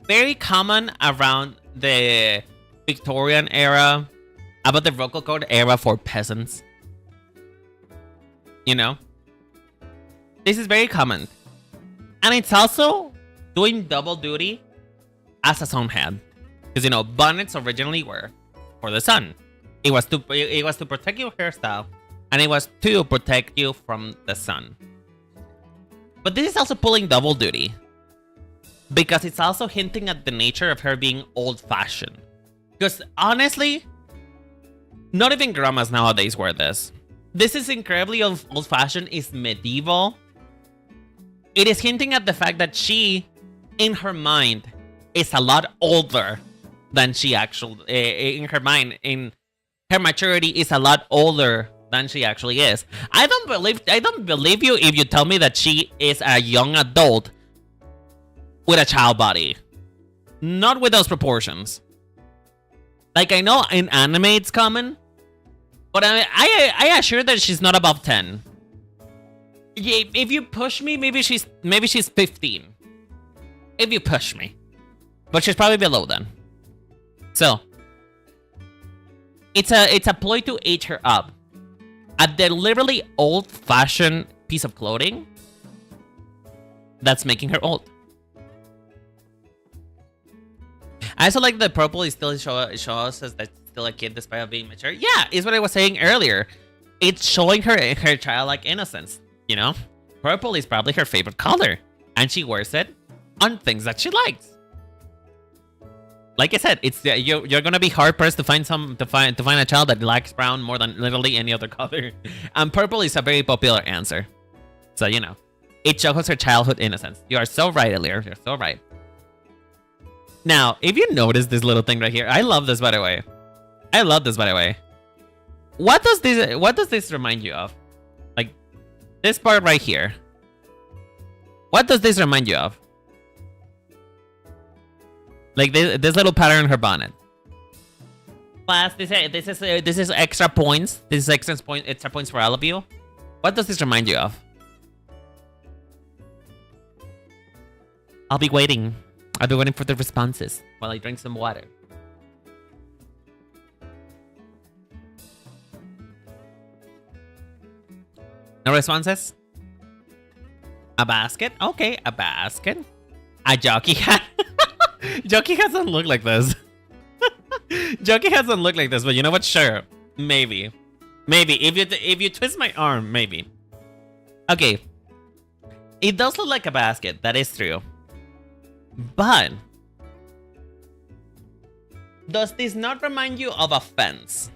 Very common around the Victorian era, about the Rococo era for peasants. You know? This is very common. And it's also doing double duty as a sun hat. Because, you know, bonnets originally were for the sun. It was to protect your hairstyle, and it was to protect you from the sun. But this is also pulling double duty, because it's also hinting at the nature of her being old-fashioned. Because honestly, not even grandmas nowadays wear this. This is incredibly old-fashioned. It's medieval. It is hinting at the fact that she, in her mind, is a lot older than she actually. In her mind, in her maturity, is a lot older than she actually is. I don't believe you if you tell me that she is a young adult with a child body. Not with those proportions. Like, I know in anime it's common, but I assure that she's not above 10. If you push me, maybe she's 15. If you push me. But she's probably below then. So it's a ploy to age her up. A deliberately old-fashioned piece of clothing that's making her old. I also like the purple is still shows us that still a kid despite being mature. Yeah, is what I was saying earlier. It's showing her childlike innocence. You know, purple is probably her favorite color, and she wears it on things that she likes. Like I said, it's you're gonna be hard pressed to find a child that likes brown more than literally any other color, and purple is a very popular answer. So you know, it shows her childhood innocence. You are so right, Elir. You're so right. Now, if you notice this little thing right here, I love this by the way. What does this remind you of? Like this part right here. What does this remind you of? Like this little pattern in her bonnet. Class, this is extra points. This is extra points for all of you. What does this remind you of? I'll be waiting for the responses while I drink some water. No responses? A basket? Okay, a basket. A jockey hat. Jockey hats don't look like this. Jockey hats don't look like this, but you know what? Sure. Maybe. If you twist my arm, maybe. Okay. It does look like a basket. That is true. But does this not remind you of a fence?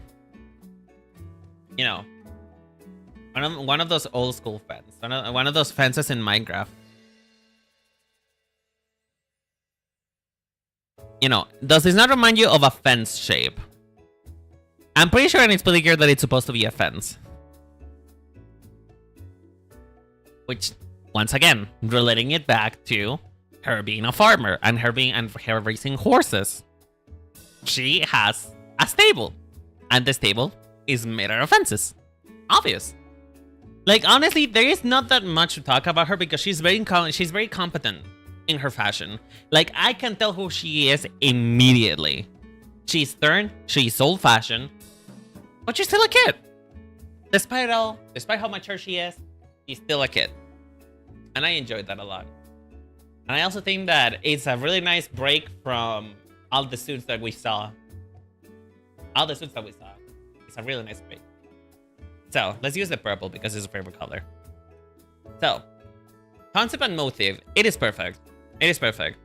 You know, one of those old school fences. One of those fences in Minecraft. You know, does this not remind you of a fence shape? I'm pretty sure, and it's pretty clear that it's supposed to be a fence. Which, once again, relating it back to her being a farmer and her raising horses. She has a stable, and the stable is made out of fences. Obvious. Like honestly, there is not that much to talk about her because she's very competent in her fashion. Like, I can tell who she is immediately. She's stern, she's old-fashioned, but she's still a kid. Despite how mature she is, she's still a kid. And I enjoyed that a lot. And I also think that it's a really nice break from all the suits that we saw. It's a really nice break. So, let's use the purple because it's a favorite color. So, concept and motive, it is perfect. It is perfect.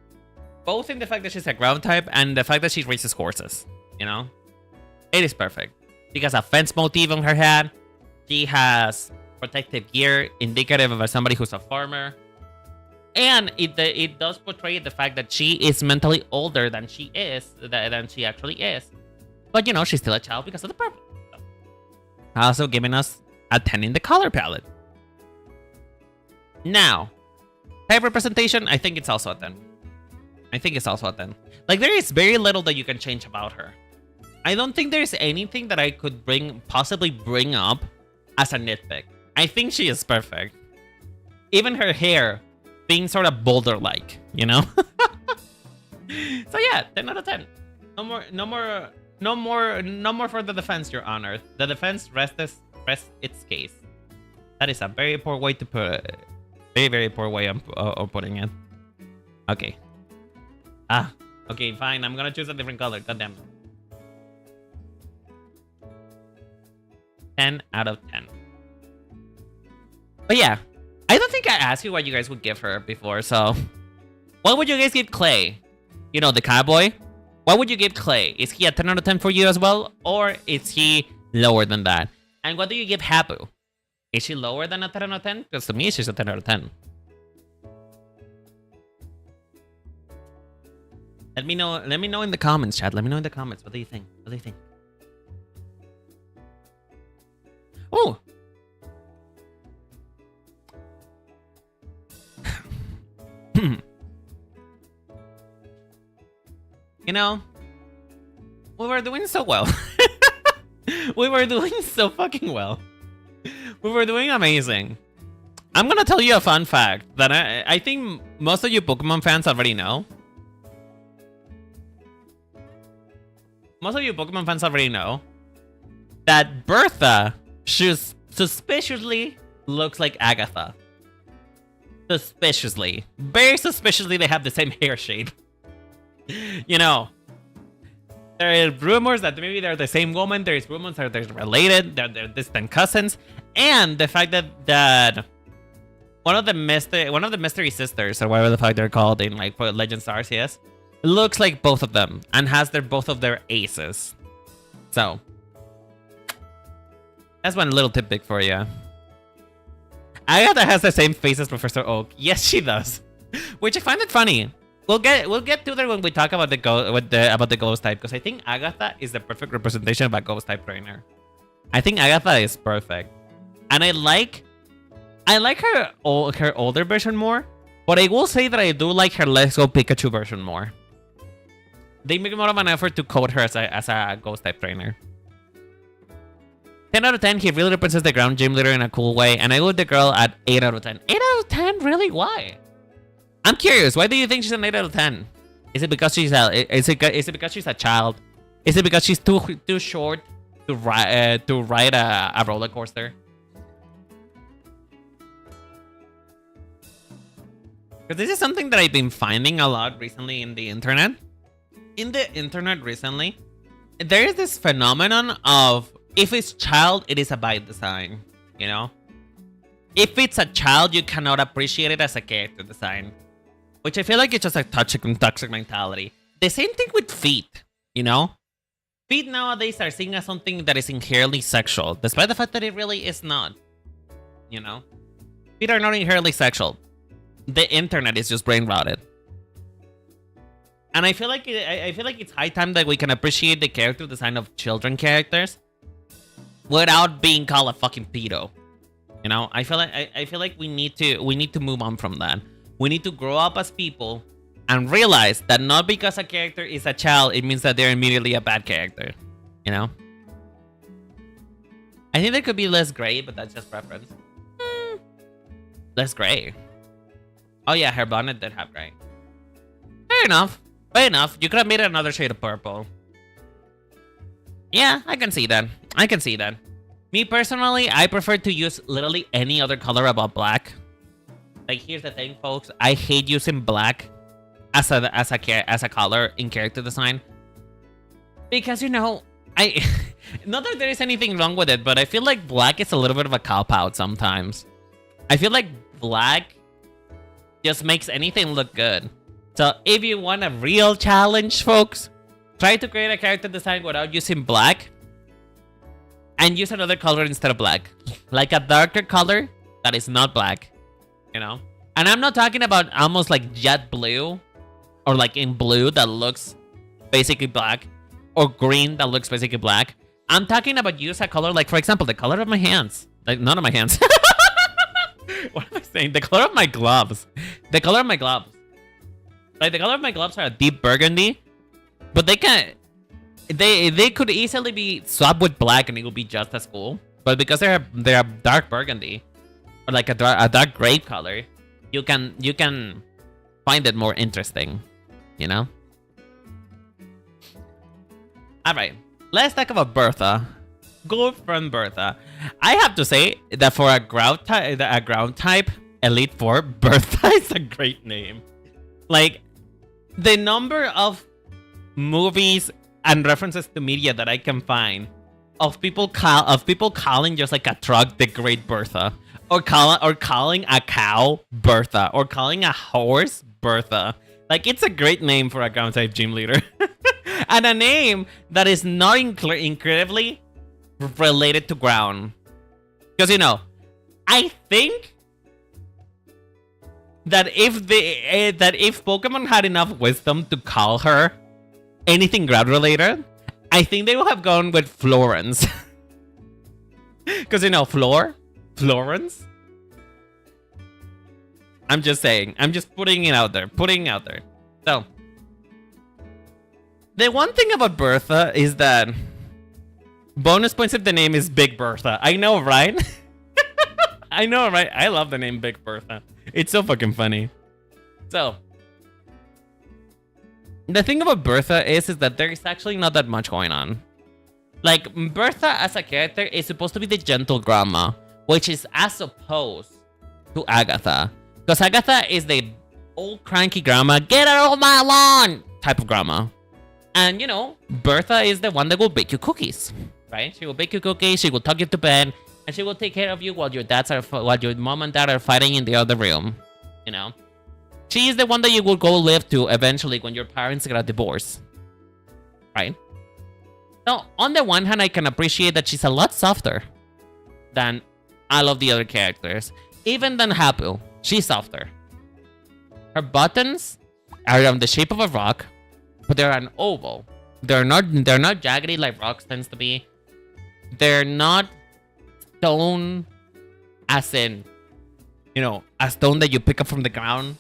Both in the fact that she's a ground type and the fact that she races horses, you know? It is perfect. She has a fence motif on her head. She has protective gear indicative of somebody who's a farmer. And it does portray the fact that she is mentally older than she actually is. But, you know, she's still a child because of the purple. So, also giving us a 10 in the color palette. Now, type representation, I think it's also a 10. Like, there is very little that you can change about her. I don't think there's anything that I could possibly bring up as a nitpick. I think she is perfect. Even her hair being sort of boulder-like, you know? So yeah, 10 out of 10. No more for the defense, Your Honor. The defense rests its case. That is a very poor way to put it. Very, very poor way of putting it. Okay. Okay, fine. I'm gonna choose a different color. God damn it. 10 out of 10. But yeah, I don't think I asked you what you guys would give her before, so... What would you guys give Clay? You know, the cowboy? What would you give Clay? Is he a 10 out of 10 for you as well? Or is he lower than that? And what do you give Hapu? Is she lower than a 10 out of 10? Because to me, she's a 10 out of 10. Let me know in the comments, chat. Let me know in the comments. What do you think? Oh! You know, we were doing so well. We were doing so fucking well. We were doing amazing. I'm gonna tell you a fun fact that I think most of you Pokemon fans already know. That Bertha suspiciously looks like Agatha. Suspiciously. Very suspiciously, they have the same hair shade. You know, there are rumors that maybe they're the same woman. There's rumors that they're related. They're distant cousins. And the fact that one of the mystery sisters, or whatever the fuck they're called in like Legends Arceus, looks like both of them and has both of their aces. So that's one little tidbit for you. Agatha has the same face as Professor Oak. Yes, she does. Which I find it funny. We'll get to that when we talk about the ghost type, because I think Agatha is the perfect representation of a ghost type trainer. I think Agatha is perfect, and I like her older version more. But I will say that I do like her Let's Go Pikachu version more. They make more of an effort to code her as a ghost type trainer. 10 out of 10, he really represents the ground gym leader in a cool way, and I go with the girl at 8 out of 10. 8 out of 10? Really? Why? I'm curious. Why do you think she's an 8 out of 10? Is it because she's a child? Is it because she's too short to ride a roller coaster? Because this is something that I've been finding a lot recently in the internet. There is this phenomenon of, if it's child, it is a by design, you know? If it's a child, you cannot appreciate it as a character design. Which I feel like it's just a toxic mentality. The same thing with feet, you know? Feet nowadays are seen as something that is inherently sexual, despite the fact that it really is not, you know? Feet are not inherently sexual. The internet is just brain rotted. And I feel like it's high time that we can appreciate the character design of children characters without being called a fucking pedo. You know, I feel like we need to move on from that. We need to grow up as people and realize that not because a character is a child, it means that they're immediately a bad character. You know? I think there could be less gray, but that's just preference. Less gray. Oh yeah, her bonnet did have gray. fair enough. Fair enough. You could have made it another shade of purple. Yeah, I can see that. I can see that. Me personally, I prefer to use literally any other color about black. Like, here's the thing, folks. I hate using black as a color in character design. Because, you know, not that there is anything wrong with it, but I feel like black is a little bit of a cop-out sometimes. I feel like black just makes anything look good. So if you want a real challenge, folks, try to create a character design without using black and use another color instead of black. Like a darker color that is not black, you know? And I'm not talking about almost like jet blue or like in blue that looks basically black or green that looks basically black. I'm talking about use a color like, for example, the color of my hands. Like, none of my hands. What am I saying? The color of my gloves. The color of my gloves. Like, the color of my gloves are a deep burgundy, but they could easily be swapped with black and it would be just as cool. But because they're dark burgundy or like a dark gray color, you can find it more interesting, you know? All right, let's talk about Bertha. Good friend Bertha. I have to say that for a ground type Elite Four, Bertha is a great name. Like, the number of movies and references to media that I can find of people calling just like a truck the Great Bertha, or calling a cow Bertha, or calling a horse Bertha. Like, it's a great name for a ground type gym leader. And a name that is not incredibly related to ground. Because, you know, I think that if Pokemon had enough wisdom to call her anything ground related, I think they would have gone with Florence. Because, you know, Florence. I'm just saying. I'm just putting it out there. So, the one thing about Bertha is that bonus points if the name is Big Bertha. I know, right? I know, right? I love the name Big Bertha. It's so fucking funny. So, the thing about Bertha is that there is actually not that much going on. Like, Bertha as a character is supposed to be the gentle grandma, which is as opposed to Agatha. Because Agatha is the old cranky grandma, get out of my lawn type of grandma. And, you know, Bertha is the one that will bake you cookies, right? She will bake you cookies, she will tuck you to bed, and she will take care of you while your mom and dad are fighting in the other room, you know? She is the one that you will go live to eventually when your parents get a divorce, right? Now, on the one hand, I can appreciate that she's a lot softer than all of the other characters. Even than Hapu, she's softer. Her buttons are on the shape of a rock, but they're an oval. They're not jaggedy like rocks tends to be. They're not stone as in, you know, a stone that you pick up from the ground.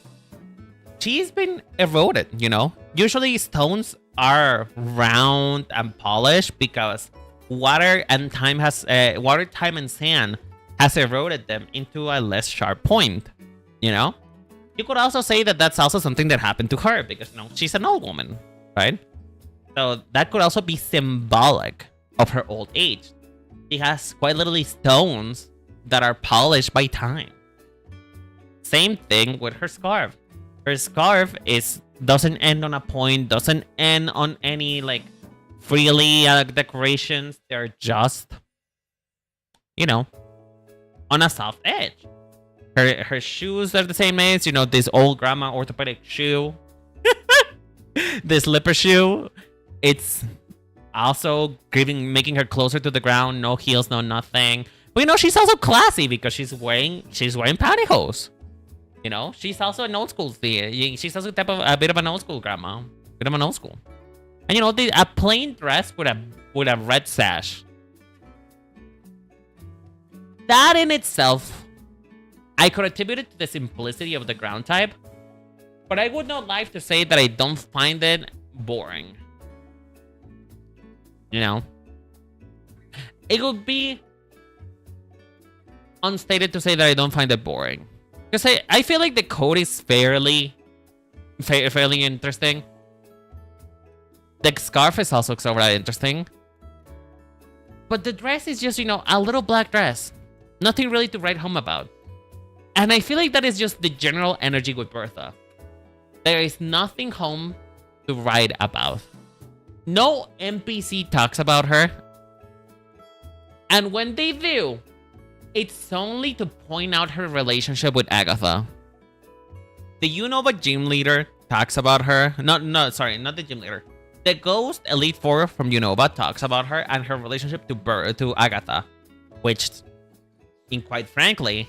She's been eroded, you know. Usually stones are round and polished because water, time and sand has eroded them into a less sharp point, you know. You could also say that that's also something that happened to her because, you know, she's an old woman, right? So that could also be symbolic of her old age. She has quite literally stones that are polished by time. Same thing with her scarf. Her scarf doesn't end on a point, doesn't end on any like frilly decorations. They're just, you know, on a soft edge. Her shoes are the same as, you know, this old grandma orthopedic shoe. This slipper shoe. It's also making her closer to the ground. No heels, no nothing. But, you know, she's also classy because she's wearing pantyhose. You know, she's also an old school thing. She's also a bit of an old school grandma. Bit of an old school. And, you know, a plain dress with a red sash. That in itself, I could attribute it to the simplicity of the ground type. But I would not like to say that I don't find it boring. You know? It would be unstated to say that I don't find it boring. Because I feel like the code is fairly fairly interesting. The scarf is also so very interesting. But the dress is just, you know, a little black dress. Nothing really to write home about. And I feel like that is just the general energy with Bertha. There is nothing home to write about. No NPC talks about her. And when they do, it's only to point out her relationship with Agatha. The Unova gym leader talks about her. Sorry, not the gym leader. The Ghost Elite Four from Unova talks about her and her relationship to Agatha. Which, quite frankly,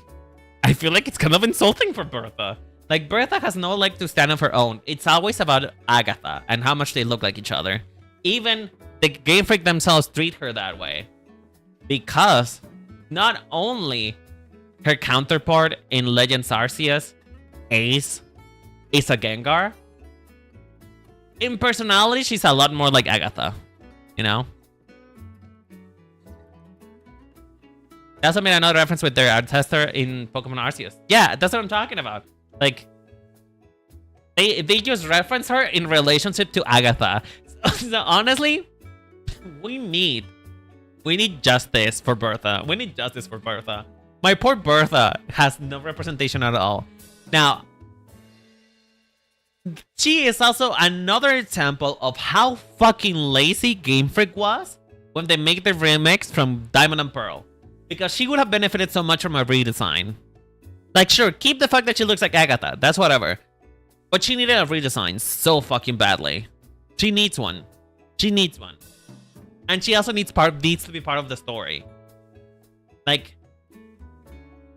I feel like it's kind of insulting for Bertha. Like, Bertha has no leg to stand on her own. It's always about Agatha and how much they look like each other. Even the Game Freak themselves treat her that way. Because not only her counterpart in Legends Arceus, Ace, is a Gengar. In personality, she's a lot more like Agatha. You know? They also made another reference with their ancestor in Pokemon Arceus. Yeah, that's what I'm talking about. Like, they just reference her in relationship to Agatha. So honestly, we need justice for Bertha. We need justice for Bertha. My poor Bertha has no representation at all. Now, she is also another example of how fucking lazy Game Freak was when they make the remix from Diamond and Pearl. Because she would have benefited so much from a redesign. Like, sure, keep the fact that she looks like Agatha. That's whatever. But she needed a redesign so fucking badly. She needs one. She needs one. And she also needs to be part of the story. Like,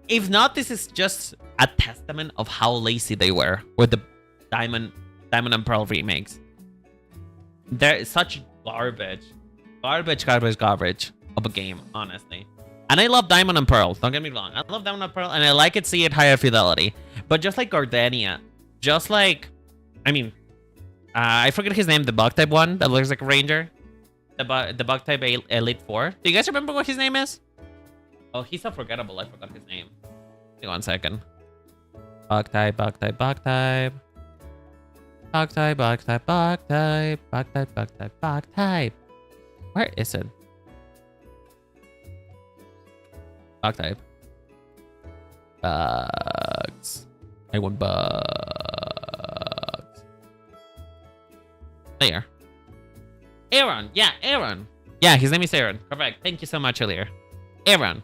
if not, this is just a testament of how lazy they were with the Diamond and Pearl remakes. There is such garbage of a game, honestly. And I love Diamond and Pearl, don't get me wrong. I love Diamond and Pearl, and I like it see it higher fidelity. But just like Gardenia, just like, I mean, I forget his name, the bug type one that looks like a ranger. The bug type Elite Four. Do you guys remember what his name is? Oh, he's so forgettable, I forgot his name. Give me 1 second. Bug type. Bug type. Bug type. Where is it? Bug type. Bugs. I want bugs. There. Aaron. Yeah, Aaron. Yeah, his name is Aaron. Correct. Thank you so much earlier. Aaron.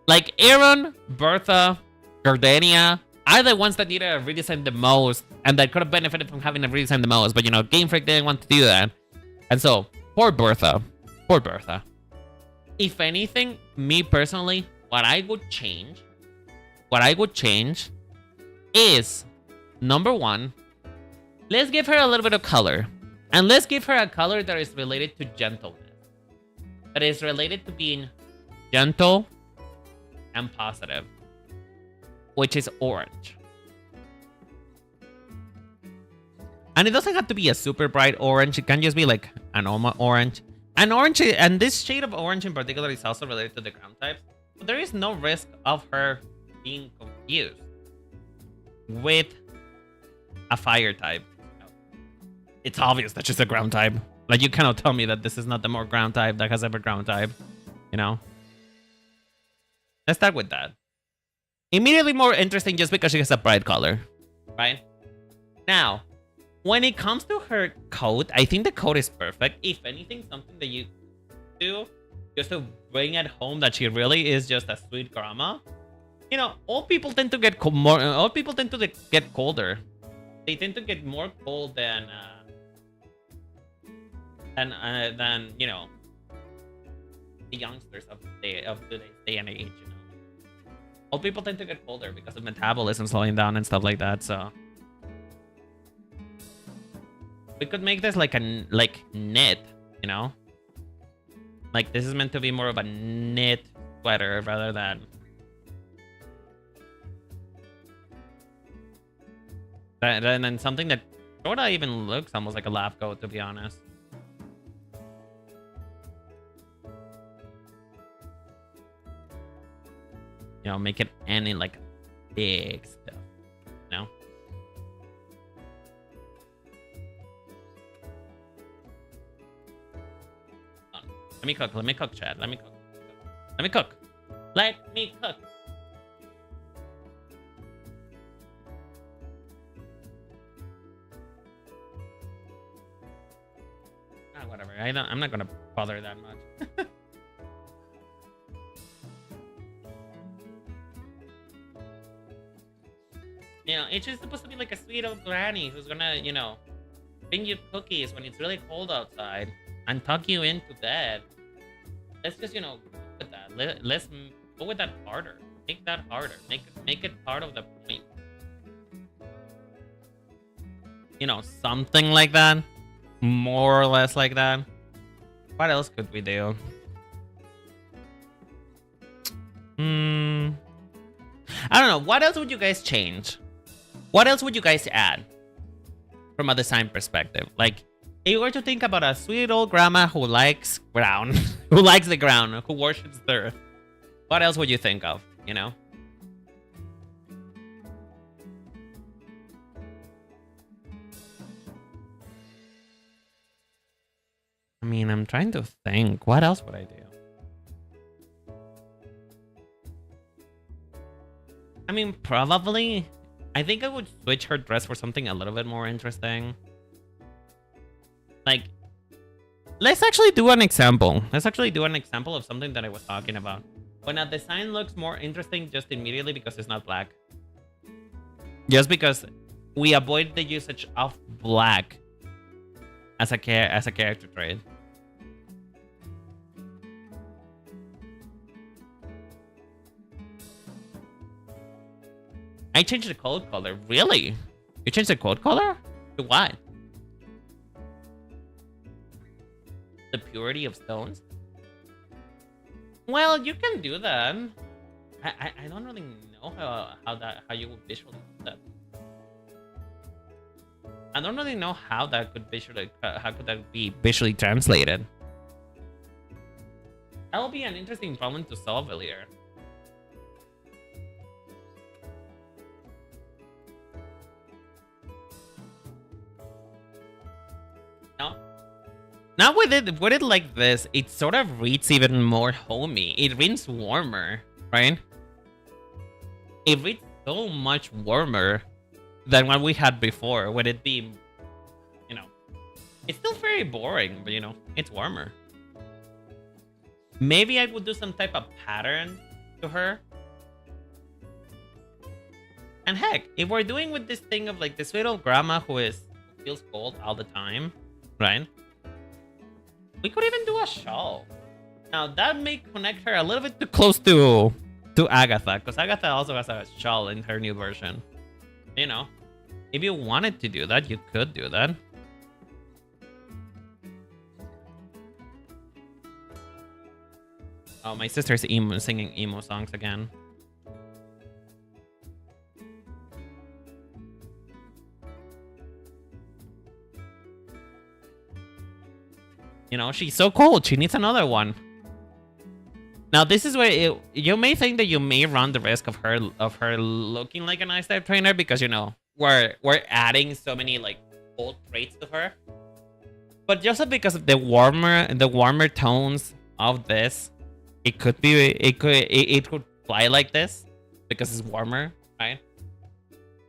Like, Aaron, Bertha, Gardenia are the ones that needed a redesign the most and that could have benefited from having a redesign the most. But, you know, Game Freak didn't want to do that. And so, poor Bertha. Poor Bertha. If anything, me personally, what I would change is, number one, let's give her a little bit of color. And let's give her a color that is related to gentleness. That is related to being gentle and positive. Which is orange. And it doesn't have to be a super bright orange. It can just be like a normal orange. And orange, and this shade of orange in particular is also related to the ground types. So there is no risk of her being confused with a fire type. It's obvious that she's a ground type. Like, you cannot tell me that this is not the more ground type that has ever ground type. You know? Let's start with that. Immediately more interesting just because she has a bright color. Right? Now, when it comes to her coat, I think the coat is perfect. If anything, something that you do just to bring it home that she really is just a sweet grandma. You know, old people tend to get old people tend to get colder. They tend to get more cold than you know, the youngsters of today's day and age. You know, old people tend to get colder because of metabolism slowing down and stuff like that. So we could make this like knit, you know, like this is meant to be more of a knit sweater rather than and then something that sort of even looks almost like a lab coat, to be honest. You know, make it any like big stuff, you know? me cook. Let me cook, Chad. Let me cook. Let me cook. Let me cook. Whatever. I'm not gonna bother that much. You know, it's just supposed to be like a sweet old granny who's gonna, you know, bring you cookies when it's really cold outside and tuck you into bed. Let's just, you know, go with that. Let's go with that harder. Make that harder. Make it part of the point. You know, something like that. More or less like that. What else could we do? I don't know. What else would you guys change? What else would you guys add from a design perspective? Like, if you were to think about a sweet old grandma who likes ground, who likes the ground, who worships the earth, what else would you think of, you know? I mean, I'm trying to think. What else would I do? I mean, probably. I think I would switch her dress for something a little bit more interesting. Like, let's actually do an example. Let's actually do an example of something that I was talking about. When a design looks more interesting just immediately because it's not black. Just because we avoid the usage of black as a character trait. I changed the coat color. Really? You changed the coat color? To what? The purity of stones? Well, you can do that. I don't really know how you would visually do that. I don't really know how that could visually how could that be visually translated. That will be an interesting problem to solve earlier. Now with it like this, it sort of reads even more homey. It reads warmer, right? It reads so much warmer than what we had before. Would it be, you know, it's still very boring, but you know, it's warmer. Maybe I would do some type of pattern to her. And heck, if we're doing with this thing of like this little grandma who feels cold all the time, right? We could even do a shawl. Now that may connect her a little bit too close to Agatha, because Agatha also has a shawl in her new version. You know, if you wanted to do that, you could do that. Oh, my sister's singing emo songs again. You know, she's so cold. She needs another one. Now, this is where you may think that you may run the risk of her looking like an ice type trainer because, you know, we're adding so many like old traits to her. But just because of the warmer tones of this, it could fly like this because it's warmer, right?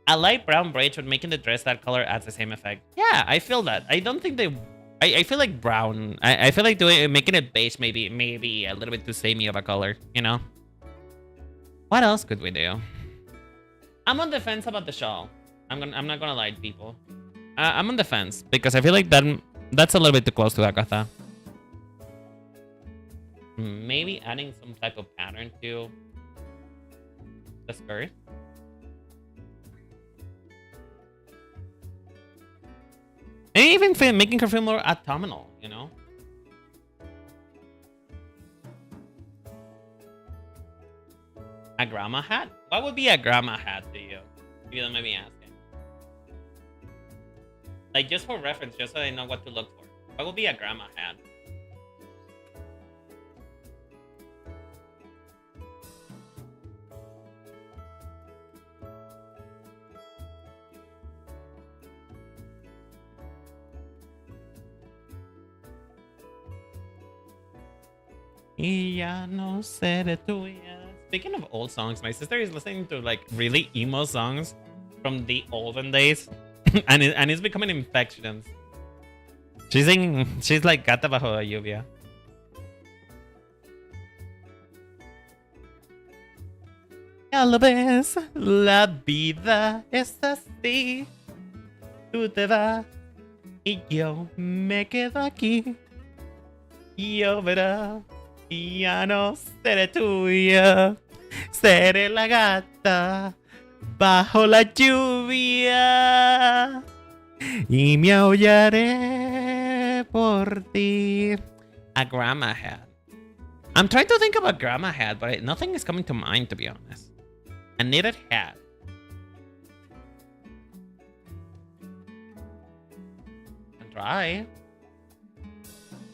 A light brown braid should making the dress that color adds the same effect. Yeah, I feel that. I don't think they. I feel like brown. I feel like making it beige maybe a little bit too samey of a color, you know? What else could we do? I'm on the fence about the shawl. I'm not gonna lie to people. I'm on the fence because I feel like that's a little bit too close to Agatha. Maybe adding some type of pattern to the skirt. And even making her feel more autumnal, you know? A grandma hat? What would be a grandma hat to you? If you don't mind me asking. Like, just for reference, just so I know what to look for. What would be a grandma hat? Y ya no seré tuya. Speaking of old songs, my sister is listening to like really emo songs from the olden days, and it's becoming infections. She's like Gata bajo la lluvia. Tal vez la vida es así. Tú te vas y yo me quedo aquí. Yo verá, ya no seré tuya. Seré la gata bajo la lluvia. Y me aullaré por ti. A grandma hat. I'm trying to think of a grandma hat, but nothing is coming to mind, to be honest. A knitted hat. Try.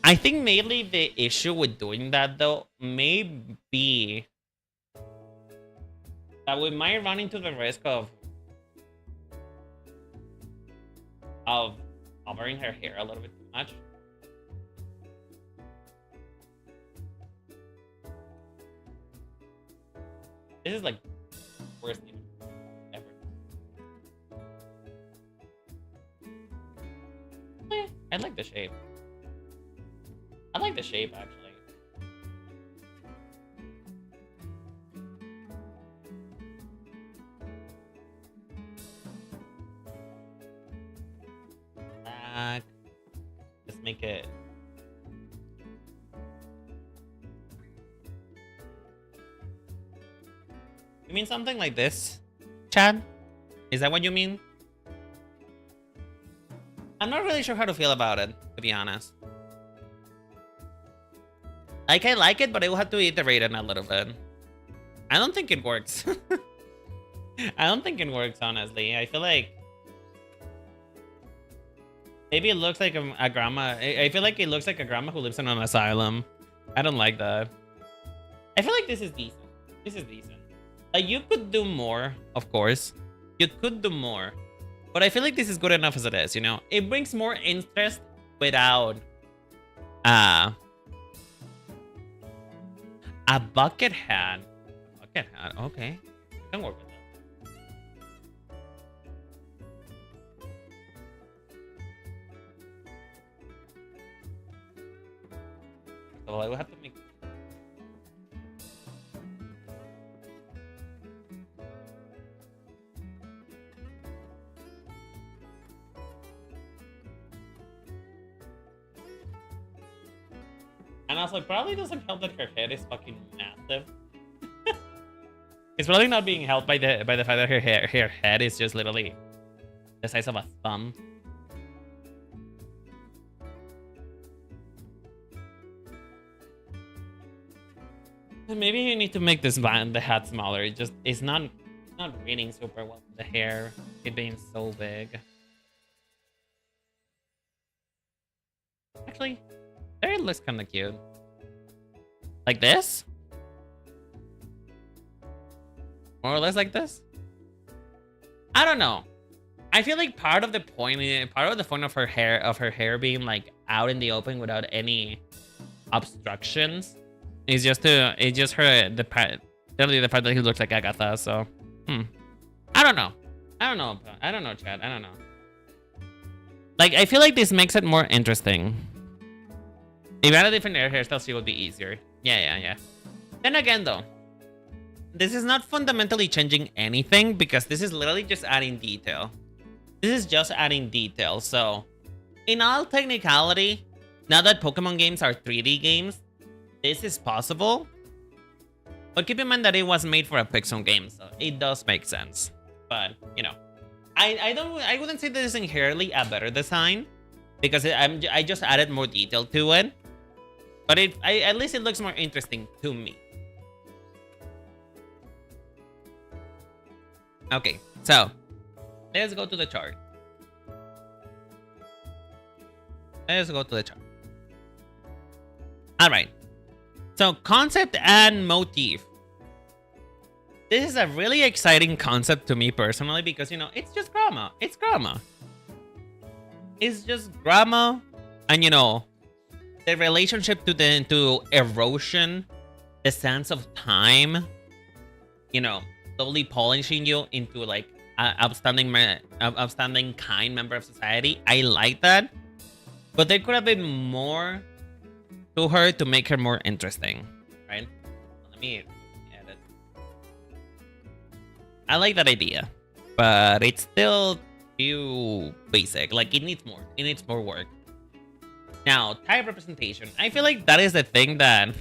I think mainly the issue with doing that, though, may be that we might run into the risk of covering her hair a little bit too much. This is like worst thing ever. I like the shape. I like the shape actually. Just make it. You mean something like this, Chad? Is that what you mean? I'm not really sure how to feel about it, to be honest. Like, I like it, but I will have to iterate it a little bit. I don't think it works. I don't think it works, honestly. I feel like maybe it looks like a grandma. I feel like it looks like a grandma who lives in an asylum. I don't like that. I feel like this is decent. This is decent. You could do more, of course. You could do more. But I feel like this is good enough as it is, you know? It brings more interest without a bucket hat. A bucket hat, okay. I can work with that. So I will have to make. And also, it probably doesn't help that her head is fucking massive. It's probably not being helped by the fact that her head is just literally the size of a thumb. Maybe you need to make the hat smaller. It's not reading super well. The hair, it being so big. Actually, there it looks kind of cute. Like this? More or less like this? I don't know. I feel like part of the point of her hair being like out in the open without any obstructions is just the fact that he looks like Agatha. So, I don't know, Chad. I don't know. Like, I feel like this makes it more interesting. If I had a different hairstyle, she would be easier. Yeah. Then again, though, this is not fundamentally changing anything because this is literally just adding detail. This is just adding detail. So, in all technicality, now that Pokemon games are 3D games, this is possible. But keep in mind that it was made for a Pixel game, so it does make sense. But, you know, I wouldn't say this is inherently a better design because I just added more detail to it. But at least it looks more interesting to me. Okay, so let's go to the chart. All right. So concept and motif. This is a really exciting concept to me personally because, you know, it's just grandma. It's grandma. It's just grandma and, you know, the relationship to erosion, the sense of time, you know, slowly polishing you into like outstanding kind member of society. I like that, but there could have been more to her to make her more interesting, right? Let me edit. I like that idea, but it's still too basic. Like it needs more. It needs more work. Now, type representation. I feel like that is the thing that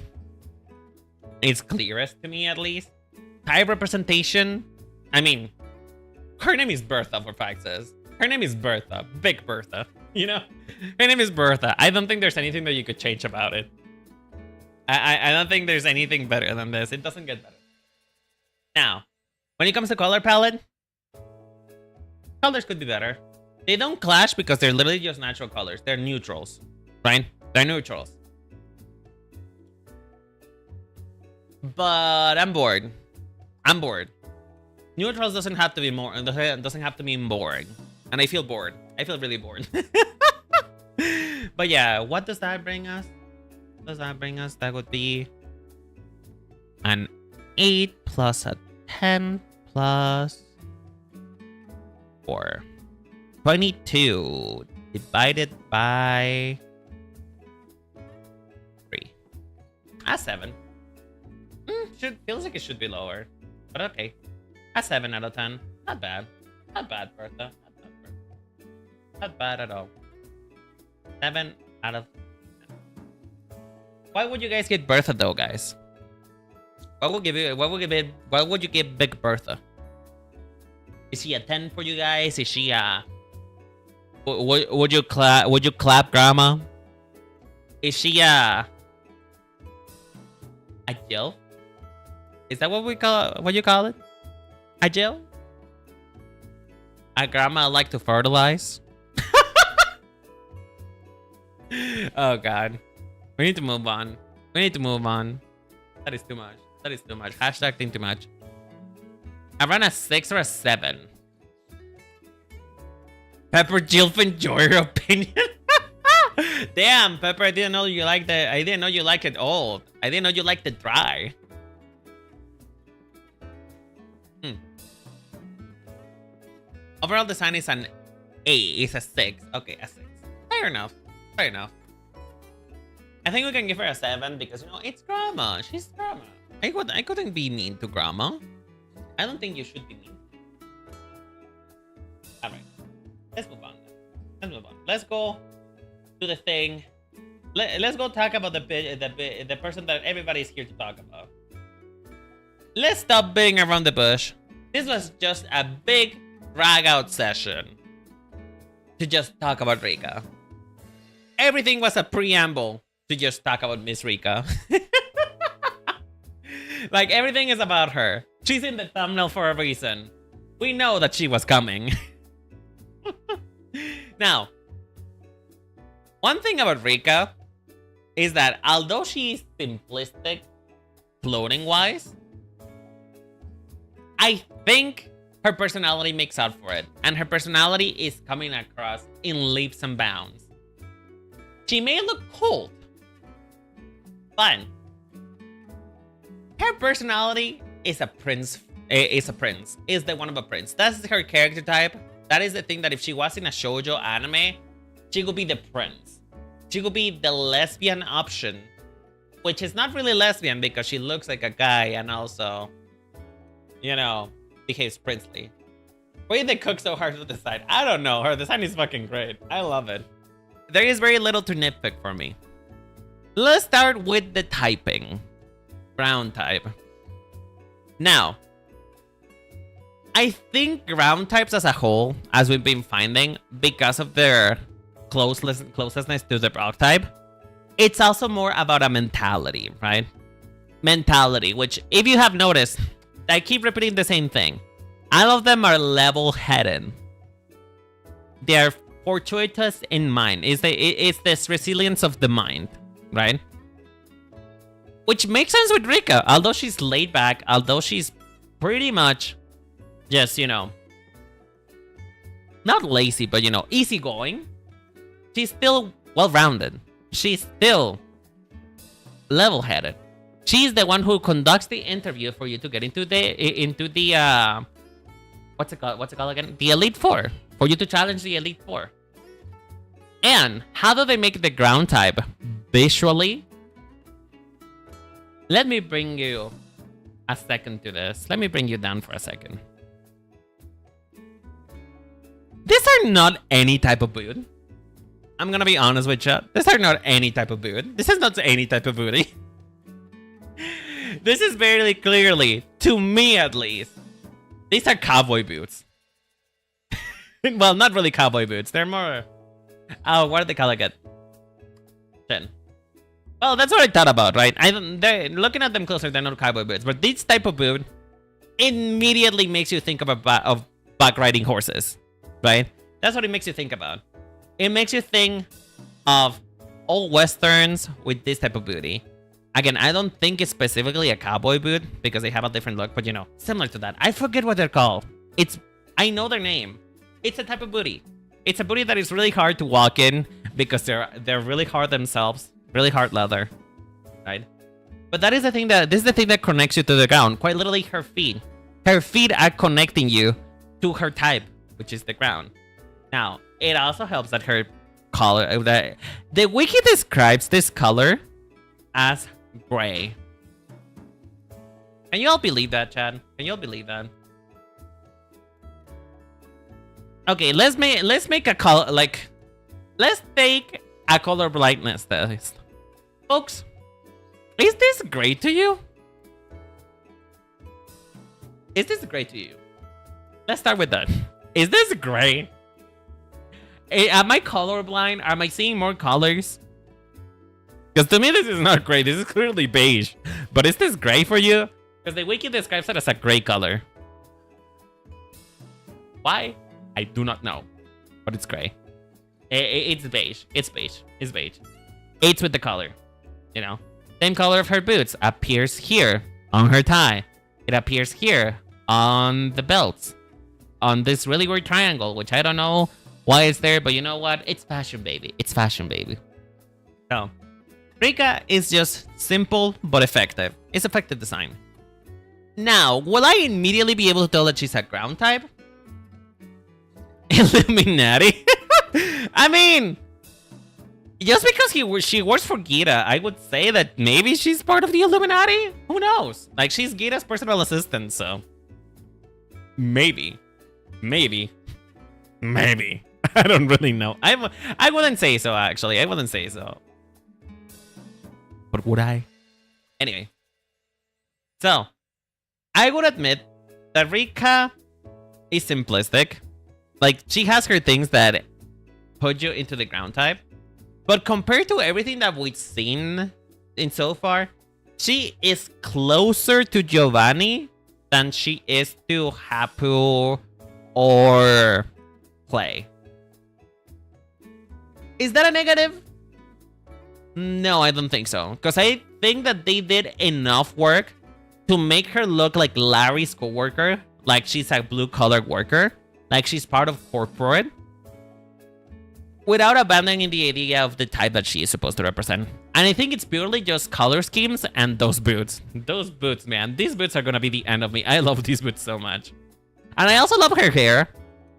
is clearest to me, at least. Type representation. I mean, her name is Bertha, for facts says. Her name is Bertha. Big Bertha. You know? Her name is Bertha. I don't think there's anything that you could change about it. I don't think there's anything better than this. It doesn't get better. Now, when it comes to color palette, colors could be better. They don't clash because they're literally just natural colors. They're neutrals. Right? They're neutrals. But I'm bored. I'm bored. Neutrals doesn't have to be more. Doesn't have to be boring. And I feel bored. I feel really bored. But yeah, what does that bring us? What does that bring us? That would be an 8 plus a 10 plus 4. 22 divided by 3. A 7. Feels like it should be lower. But okay. A 7 out of 10. Not bad. Not bad, Bertha. Not bad at all. 7 out of 10. Why would you guys get Bertha though, guys? What would you give Big Bertha? Is she a 10 for you guys? Is she a would you clap grandma? Is she a Jill? Is that what you call it? A Jill? A grandma like to fertilize? Oh god. We need to move on. We need to move on. That is too much. That is too much. Hashtag think too much. I ran a 6 or a 7. Pepper Jill, enjoy your opinion. Damn, Pepper, I didn't know you liked it. I didn't know you liked it old. I didn't know you liked it dry. Overall design is an 8. It's a 6. Okay, a 6. Fair enough. Fair enough. I think we can give her a 7 because, you know, it's grandma. She's grandma. I couldn't be mean to grandma. I don't think you should be mean. Alright. Let's move on. Let's move on. Let's go to the thing. Let's go talk about the person that everybody's here to talk about. Let's stop beating around the bush. This was just a big drag out session to just talk about Rika. Everything was a preamble to just talk about Miss Rika. Like, everything is about her. She's in the thumbnail for a reason. We know that she was coming. Now, one thing about Rika is that although she's simplistic, floating-wise, I think her personality makes up for it. And her personality is coming across in leaps and bounds. She may look cold, but her personality is a prince. Is the one of a prince. That's her character type. That is the thing that if she was in a shoujo anime, she could be the prince. She could be the lesbian option, which is not really lesbian because she looks like a guy and also, you know, behaves princely. Why did they cook so hard to decide? I don't know. Her design is fucking great. I love it. There is very little to nitpick for me. Let's start with the typing. Ground type. Now, I think ground types as a whole, as we've been finding, because of their closeness to the rock type, it's also more about a mentality, right? Mentality, which if you have noticed, I keep repeating the same thing. All of them are level-headed. They're fortuitous in mind. It's this resilience of the mind, right? Which makes sense with Rika. Although she's laid back, although she's pretty much just, you know, not lazy, but, you know, easygoing, she's still well-rounded. she's still level-headed. She's the one who conducts the interview for you to get into the what's it called again? The Elite Four. For you to challenge the Elite Four. And how do they make the ground type? Visually? Let me bring you a second to this. Let me bring you down for a second. These are not any type of boot. I'm gonna be honest with you. These are not any type of boot. This is not any type of booty. This is very clearly, to me at least, these are cowboy boots. Well, not really cowboy boots. They're more... Oh, what do they call it again? Well, that's what I thought about, right? Looking at them closer, they're not cowboy boots. But this type of boot immediately makes you think of back riding horses, right? That's what it makes you think about. It makes you think of old westerns with this type of booty. Again, I don't think it's specifically a cowboy boot because they have a different look, but you know, similar to that. I forget what they're called. I know their name. It's a type of booty. It's a booty that is really hard to walk in because they're really hard themselves, really hard leather, right? But this is the thing that connects you to the ground. Quite literally, her feet. Her feet are connecting you to her type, which is the ground. Now, it also helps that her color, the wiki describes this color as gray. Can you all believe that, Chad? Can you all believe that? Okay, let's make a color, like, let's take a color blindness test. Folks, is this gray to you? Is this gray to you? Let's start with that. Is this gray? Am I colorblind? Am I seeing more colors? Because to me, this is not gray. This is clearly beige. But is this gray for you? Because the wiki describes it as a gray color. Why? I do not know. But it's gray. It's beige. It's beige. It's beige. It's with the color. You know? Same color of her boots appears here on her tie. It appears here on the belts. On this really weird triangle, which I don't know why it's there, but you know what? It's fashion, baby. It's fashion, baby. So, Rika is just simple but effective. It's effective design. Now, will I immediately be able to tell that she's a ground type? Illuminati? I mean, just because she works for Gita, I would say that maybe she's part of the Illuminati? Who knows? Like, she's Gita's personal assistant, so... Maybe. Maybe. Maybe. I don't really know. I wouldn't say so, actually. I wouldn't say so. But would I? Anyway. So, I would admit that Rika is simplistic. Like, she has her things that put you into the ground type. But compared to everything that we've seen in so far, she is closer to Giovanni than she is to Hapu or Clay. Is that a negative? No, I don't think so. Because I think that they did enough work to make her look like Larry's coworker. Like she's a blue-collar worker. Like she's part of corporate. Without abandoning the idea of the type that she is supposed to represent. And I think it's purely just color schemes and those boots. Those boots, man. These boots are gonna be the end of me. I love these boots so much. And I also love her hair.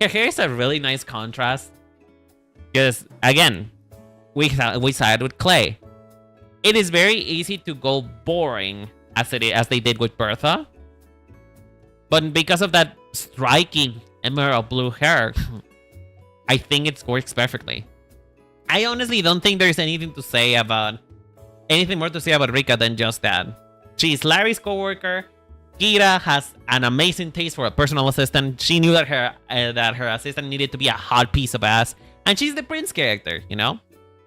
Her hair is a really nice contrast. Because, again, we side with Clay. It is very easy to go boring as they did with Bertha. But because of that striking emerald blue hair, I think it works perfectly. I honestly don't think there's anything more to say about Rika than just that. She's Larry's coworker. Kira has an amazing taste for a personal assistant. She knew that her assistant needed to be a hot piece of ass. And she's the Prince character, you know?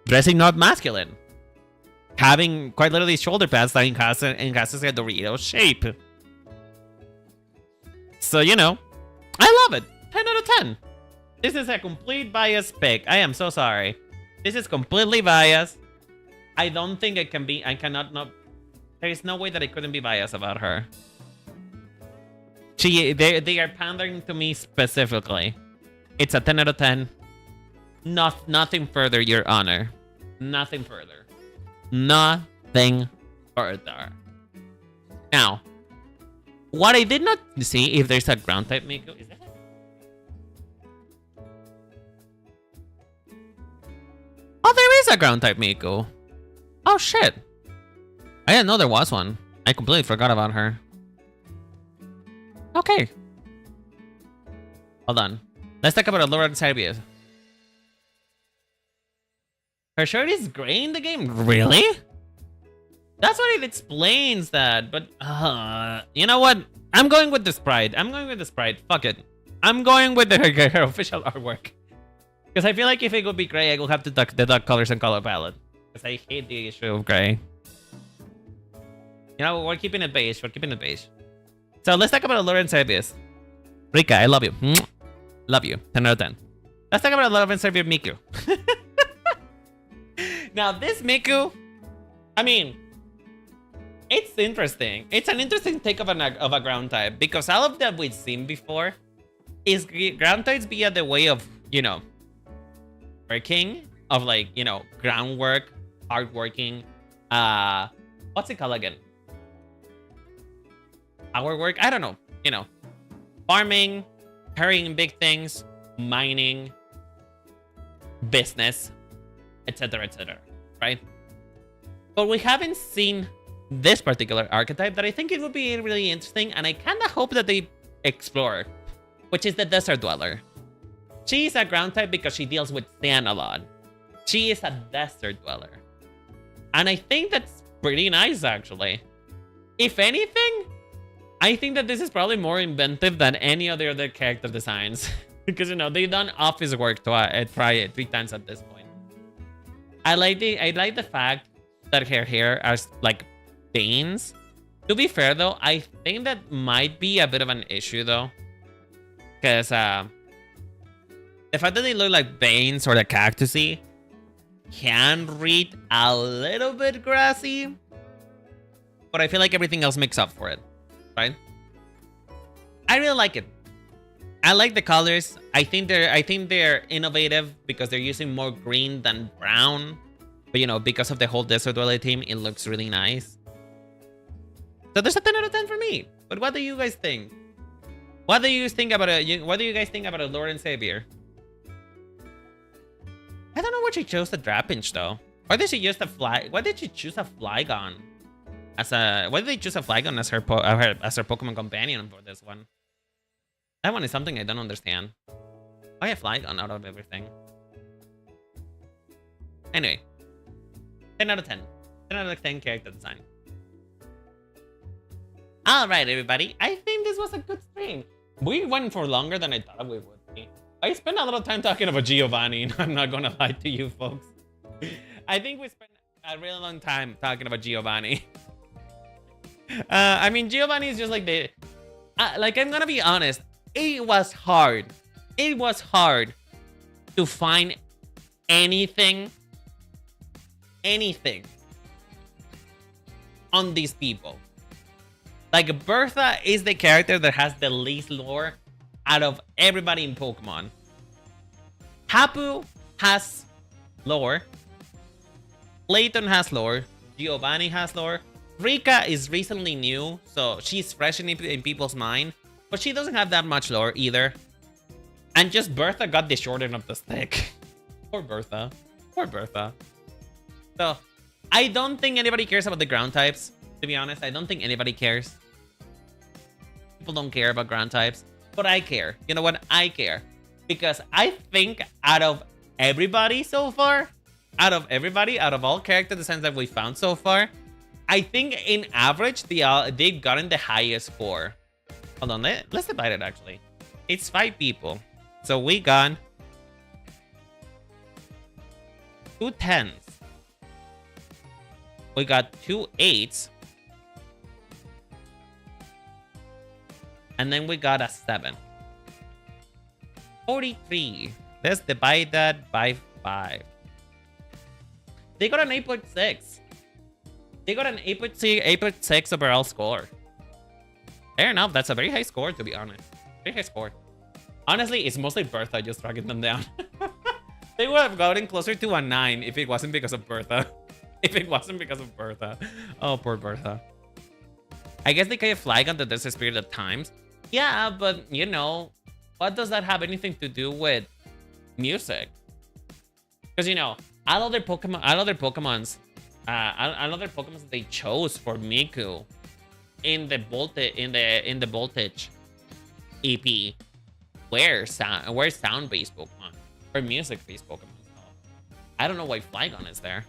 Dressing not masculine. Having quite literally shoulder pads that enhances her Dorito shape. So, you know, I love it. 10 out of 10. This is a complete biased pick. I am so sorry. This is completely biased. I don't think it can be. I cannot not. There is no way that I couldn't be biased about her. They are pandering to me specifically. It's a 10 out of 10. Nothing further, Your Honor. Nothing further. Nothing further. Now, what I did not see if there's a ground type Miku. Is that? Oh, there is a ground type Miku. Oh shit. I didn't know there was one. I completely forgot about her. Okay. Hold on. Let's talk about Allura and Cerberus. Her shirt is gray in the game? Really? That's what it explains that, but you know what? I'm going with the sprite. Fuck it. I'm going with her official artwork. Because I feel like if it would be gray, I will have to duck the dark colors and color palette. Because I hate the issue of gray. You know, we're keeping it beige. So let's talk about Allura and Cerberus. Rika, I love you. Love you. 10 out of 10. Let's talk about Allura and Cerberus Miku. Now, this Miku, I mean, it's interesting. It's an interesting take of a ground type. Because all of that we've seen before is ground types via the way of, you know, working, of like, you know, groundwork, hard working, what's it called again? Our work? I don't know. You know, farming, carrying big things, mining, business, etc., right? But we haven't seen this particular archetype that I think it would be really interesting, and I kind of hope that they explore, which is the Desert Dweller. She is a ground type because she deals with sand a lot. She is a Desert Dweller. And I think that's pretty nice, actually. If anything, I think that this is probably more inventive than any other character designs. Because, you know, they've done office work three times at this point. I like the fact that her hair are like veins. To be fair, though, I think that might be a bit of an issue, though. Because, the fact that they look like veins or the cactusy can read a little bit grassy, but I feel like everything else makes up for it, right? I really like it. I like the colors. I think they're innovative because they're using more green than brown. But you know, because of the whole Desert Dweller team, it looks really nice. So there's a 10 out of 10 for me. But what do you guys think? What do you guys think about Allura and Cerberus? I don't know what she chose the Drapinch though. Why did she use the fly? Why did she choose a Flygon as a? Why did they choose a Flygon as her Pokemon companion for this one? That one is something I don't understand. Why a Flygon out of everything? Anyway, 10 out of 10. 10 out of 10 character design. All right, everybody. I think this was a good stream. We went for longer than I thought we would be. I spent a lot of time talking about Giovanni. I'm not gonna lie to you folks. I think we spent a really long time talking about Giovanni. I mean, Giovanni is just like the... like, I'm gonna be honest. It was hard. It was hard to find anything on these people. Like, Bertha is the character that has the least lore out of everybody in Pokemon. Hapu has lore. Layton has lore. Giovanni has lore. Rika is recently new, so she's fresh in people's mind. But she doesn't have that much lore either. And just Bertha got the short end of the stick. Poor Bertha. Poor Bertha. So, I don't think anybody cares about the ground types. To be honest, I don't think anybody cares. People don't care about ground types. But I care. You know what? I care. Because I think out of everybody so far, out of all character designs that we found so far, I think in average, they've gotten the highest score. Hold on, let's divide it actually. It's 5 people. So we got 2 10s. We got 2 8s. And then we got a 7. 43. Let's divide that by 5. They got an 8.6. They got an 8.6 overall score. Fair enough. That's a very high score, to be honest. Very high score. Honestly, it's mostly Bertha just dragging them down. They would have gotten closer to a 9 if it wasn't because of Bertha. If it wasn't because of Bertha. Oh, poor Bertha. I guess they kind of flag on the Desert Spirit at times. Yeah, but you know, what does that have anything to do with music? Because you know, all other Pokemons that they chose for Miku in the Voltage EP were sound-based Pokemon or music-based Pokemon. So I don't know why Flygon is there.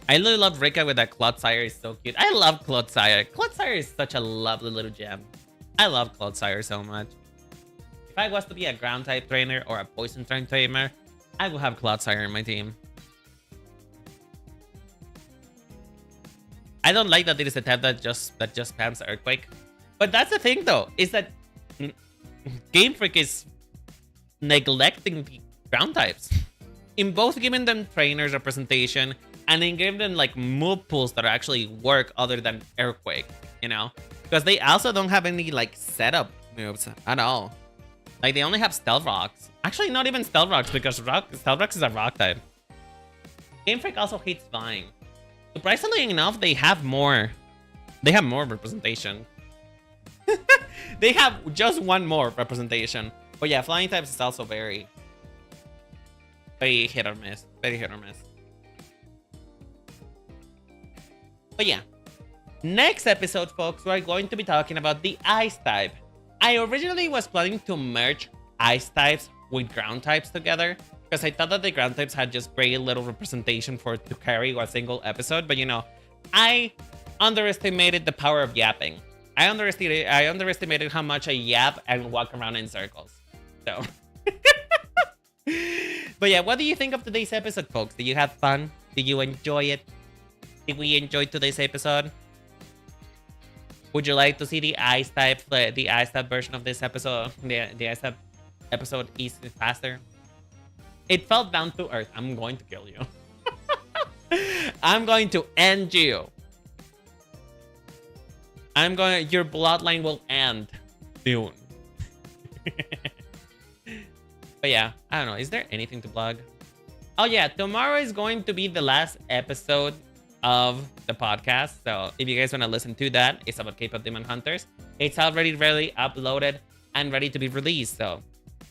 I really love Rika with that Clodsire. Is so cute. I love Clodsire. Clodsire is such a lovely little gem. I love Clodsire so much. If I was to be a ground type trainer or a poison type trainer, I would have Clodsire in my team. I don't like that it is a type that just spams Earthquake. But that's the thing though, is that Game Freak is neglecting the ground types. In both giving them trainers representation and then giving them like move pools that actually work other than Earthquake, you know? Because they also don't have any like setup moves at all. Like they only have Stealth Rocks. Actually, not even Stealth Rocks because Stealth Rocks is a rock type. Game Freak also hates Flying. Surprisingly enough, they have more representation. They have just one more representation. But yeah, Flying types is also very hit or miss. Very hit or miss. But yeah. Next episode, folks, we're going to be talking about the Ice type. I originally was planning to merge Ice types with ground types together, because I thought that the ground types had just very little representation to carry a single episode. But you know, I underestimated the power of yapping. I underestimated how much I yap and walk around in circles. So, but yeah, what do you think of today's episode, folks? Did you have fun? Did you enjoy it? Did we enjoy today's episode? Would you like to see the Ice type version of this episode? The Ice type episode is faster. It felt down to earth. I'm going to kill you. I'm going to end you. Your bloodline will end soon. But yeah, I don't know. Is there anything to plug? Oh yeah, tomorrow is going to be the last episode of the podcast. So if you guys want to listen to that, it's about K-pop Demon Hunters. It's already ready, uploaded, and ready to be released. So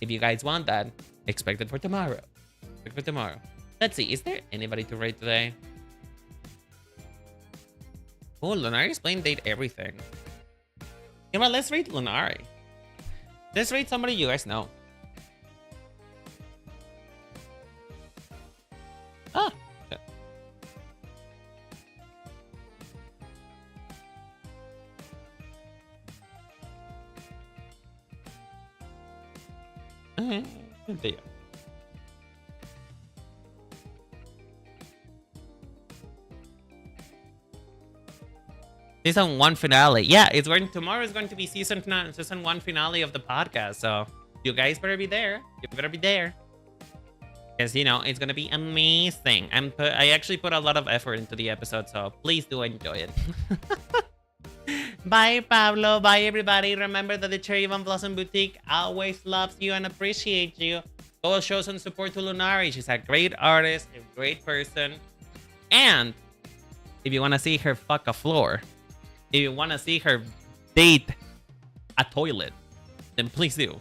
if you guys want that, expect it for tomorrow. Expect it for tomorrow. Let's see. Is there anybody to rate today? Oh, Lunari's playing date everything. You know what? Let's rate Lunari. Let's rate somebody you guys know. Ah. Okay. There you go. Season 1 finale. Yeah, tomorrow is going to be season 1 finale of the podcast. So you guys better be there. You better be there. Because you know it's gonna be amazing. I actually put a lot of effort into the episode, so please do enjoy it. Bye, Pablo. Bye, everybody. Remember that the Cherry Von Blossom Boutique always loves you and appreciates you. Go show some support to Lunari. She's a great artist, a great person. And if you want to see her fuck a floor, if you want to see her date a toilet, then please do.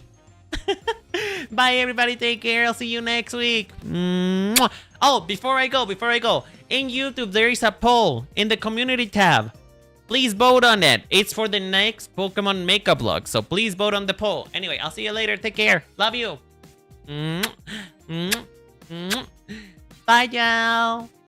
Bye, everybody. Take care. I'll see you next week. Mwah. Oh, before I go, in YouTube, there is a poll in the community tab. Please vote on it. It's for the next Pokemon makeup vlog. So please vote on the poll. Anyway, I'll see you later. Take care. Love you. Bye, y'all.